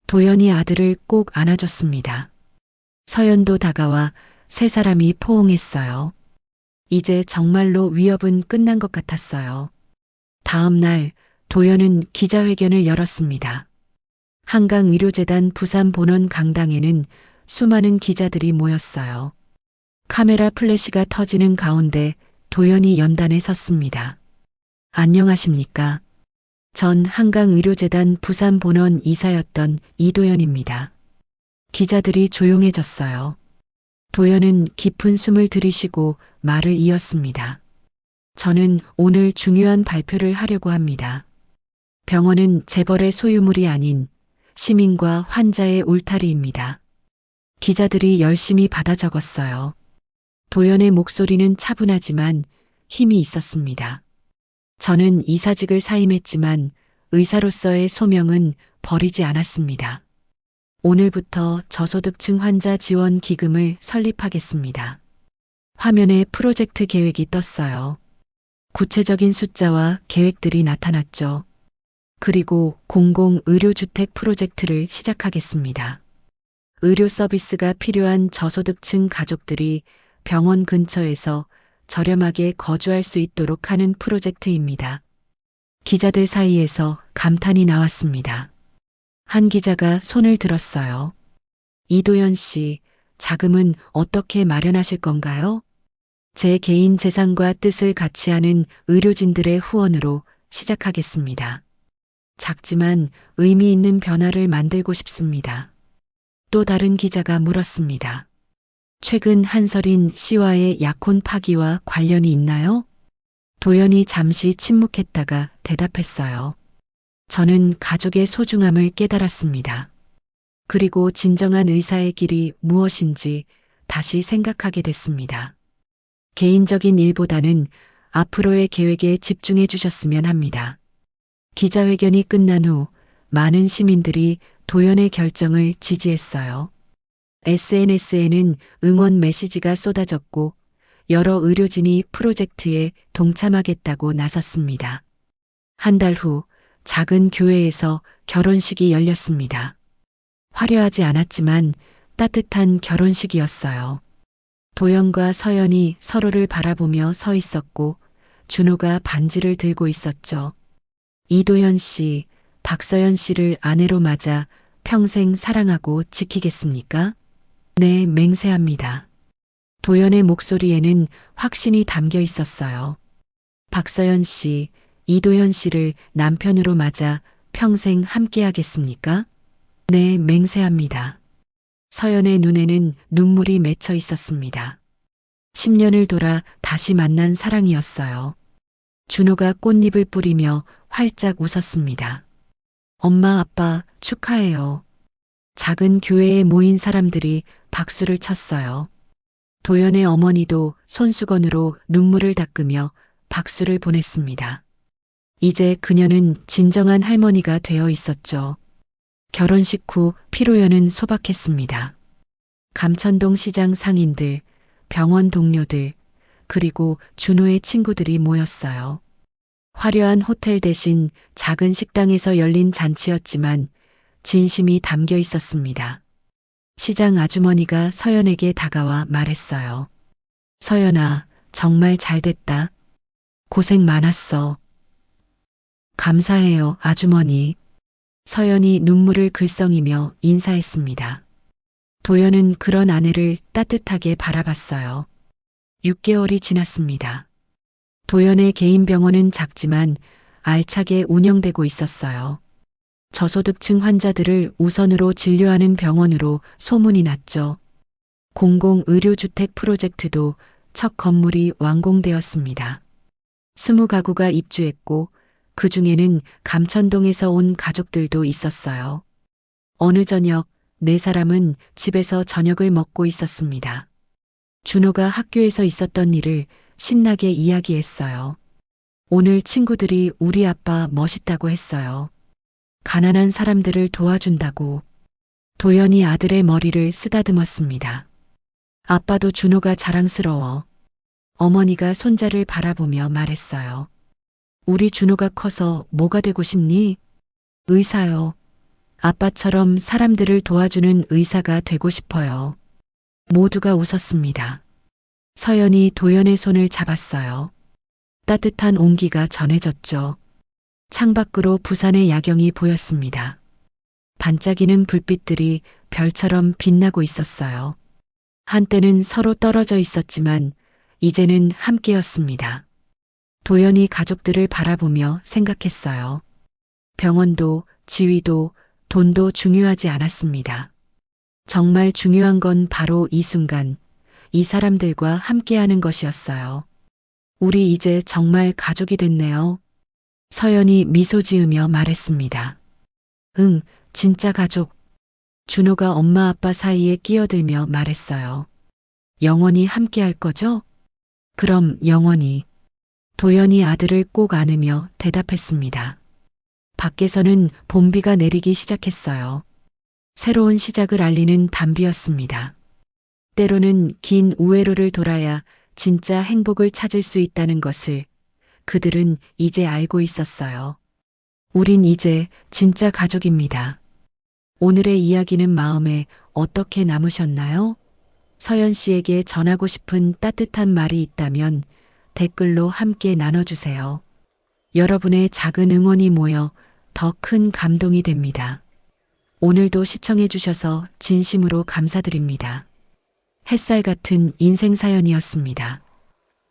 도연이 아들을 꼭 안아줬습니다. 서연도 다가와 세 사람이 포옹했어요. 이제 정말로 위협은 끝난 것 같았어요. 다음 날 도연은 기자회견을 열었습니다. 한강의료재단 부산본원 강당에는 수많은 기자들이 모였어요. 카메라 플래시가 터지는 가운데 도연이 연단에 섰습니다. 안녕하십니까? 전 한강의료재단 부산본원 이사였던 이도연입니다. 기자들이 조용해졌어요. 도연은 깊은 숨을 들이쉬고 말을 이었습니다. 저는 오늘 중요한 발표를 하려고 합니다. 병원은 재벌의 소유물이 아닌 시민과 환자의 울타리입니다. 기자들이 열심히 받아 적었어요. 도연의 목소리는 차분하지만 힘이 있었습니다. 저는 이사직을 사임했지만 의사로서의 소명은 버리지 않았습니다. 오늘부터 저소득층 환자 지원 기금을 설립하겠습니다. 화면에 프로젝트 계획이 떴어요. 구체적인 숫자와 계획들이 나타났죠. 그리고 공공의료주택 프로젝트를 시작하겠습니다. 의료 서비스가 필요한 저소득층 가족들이 병원 근처에서 저렴하게 거주할 수 있도록 하는 프로젝트입니다. 기자들 사이에서 감탄이 나왔습니다. 한 기자가 손을 들었어요. 이도연 씨, 자금은 어떻게 마련하실 건가요? 제 개인 재산과 뜻을 같이 하는 의료진들의 후원으로 시작하겠습니다. 작지만 의미 있는 변화를 만들고 싶습니다. 또 다른 기자가 물었습니다. 최근 한설인 씨와의 약혼 파기와 관련이 있나요? 도연이 잠시 침묵했다가 대답했어요. 저는 가족의 소중함을 깨달았습니다. 그리고 진정한 의사의 길이 무엇인지 다시 생각하게 됐습니다. 개인적인 일보다는 앞으로의 계획에 집중해 주셨으면 합니다. 기자회견이 끝난 후 많은 시민들이 도연의 결정을 지지했어요. SNS에는 응원 메시지가 쏟아졌고 여러 의료진이 프로젝트에 동참하겠다고 나섰습니다. 한 달 후 작은 교회에서 결혼식이 열렸습니다. 화려하지 않았지만 따뜻한 결혼식이었어요. 도연과 서연이 서로를 바라보며 서 있었고 준호가 반지를 들고 있었죠. 이도연 씨, 박서연 씨를 아내로 맞아 평생 사랑하고 지키겠습니까? 네, 맹세합니다. 도연의 목소리에는 확신이 담겨 있었어요. 박서연 씨, 이도현 씨를 남편으로 맞아 평생 함께하겠습니까? 네, 맹세합니다. 서연의 눈에는 눈물이 맺혀 있었습니다. 10년을 돌아 다시 만난 사랑이었어요. 준호가 꽃잎을 뿌리며 활짝 웃었습니다. 엄마, 아빠, 축하해요. 작은 교회에 모인 사람들이 박수를 쳤어요. 도연의 어머니도 손수건으로 눈물을 닦으며 박수를 보냈습니다. 이제 그녀는 진정한 할머니가 되어 있었죠. 결혼식 후 피로연은 소박했습니다. 감천동 시장 상인들, 병원 동료들, 그리고 준호의 친구들이 모였어요. 화려한 호텔 대신 작은 식당에서 열린 잔치였지만 진심이 담겨 있었습니다. 시장 아주머니가 서연에게 다가와 말했어요. 서연아, 정말 잘됐다. 고생 많았어. 감사해요, 아주머니. 서연이 눈물을 글썽이며 인사했습니다. 도연은 그런 아내를 따뜻하게 바라봤어요. 6개월이 지났습니다. 도연의 개인 병원은 작지만 알차게 운영되고 있었어요. 저소득층 환자들을 우선으로 진료하는 병원으로 소문이 났죠. 공공의료주택 프로젝트도 첫 건물이 완공되었습니다. 20가구가 입주했고 그 중에는 감천동에서 온 가족들도 있었어요. 어느 저녁 4사람은 집에서 저녁을 먹고 있었습니다. 준호가 학교에서 있었던 일을 신나게 이야기했어요. 오늘 친구들이 우리 아빠 멋있다고 했어요. 가난한 사람들을 도와준다고. 도연이 아들의 머리를 쓰다듬었습니다. 아빠도 준호가 자랑스러워. 어머니가 손자를 바라보며 말했어요. 우리 준호가 커서 뭐가 되고 싶니? 의사요. 아빠처럼 사람들을 도와주는 의사가 되고 싶어요. 모두가 웃었습니다. 서연이 도연의 손을 잡았어요. 따뜻한 온기가 전해졌죠. 창밖으로 부산의 야경이 보였습니다. 반짝이는 불빛들이 별처럼 빛나고 있었어요. 한때는 서로 떨어져 있었지만 이제는 함께였습니다. 도연이 가족들을 바라보며 생각했어요. 병원도 지위도 돈도 중요하지 않았습니다. 정말 중요한 건 바로 이 순간, 이 사람들과 함께하는 것이었어요. 우리 이제 정말 가족이 됐네요. 서연이 미소 지으며 말했습니다. 응, 진짜 가족. 준호가 엄마 아빠 사이에 끼어들며 말했어요. 영원히 함께할 거죠? 그럼 영원히. 도연이 아들을 꼭 안으며 대답했습니다. 밖에서는 봄비가 내리기 시작했어요. 새로운 시작을 알리는 단비였습니다. 때로는 긴 우회로를 돌아야 진짜 행복을 찾을 수 있다는 것을 그들은 이제 알고 있었어요. 우린 이제 진짜 가족입니다. 오늘의 이야기는 마음에 어떻게 남으셨나요? 서연 씨에게 전하고 싶은 따뜻한 말이 있다면 댓글로 함께 나눠주세요. 여러분의 작은 응원이 모여 더 큰 감동이 됩니다. 오늘도 시청해주셔서 진심으로 감사드립니다. 햇살 같은 인생 사연이었습니다.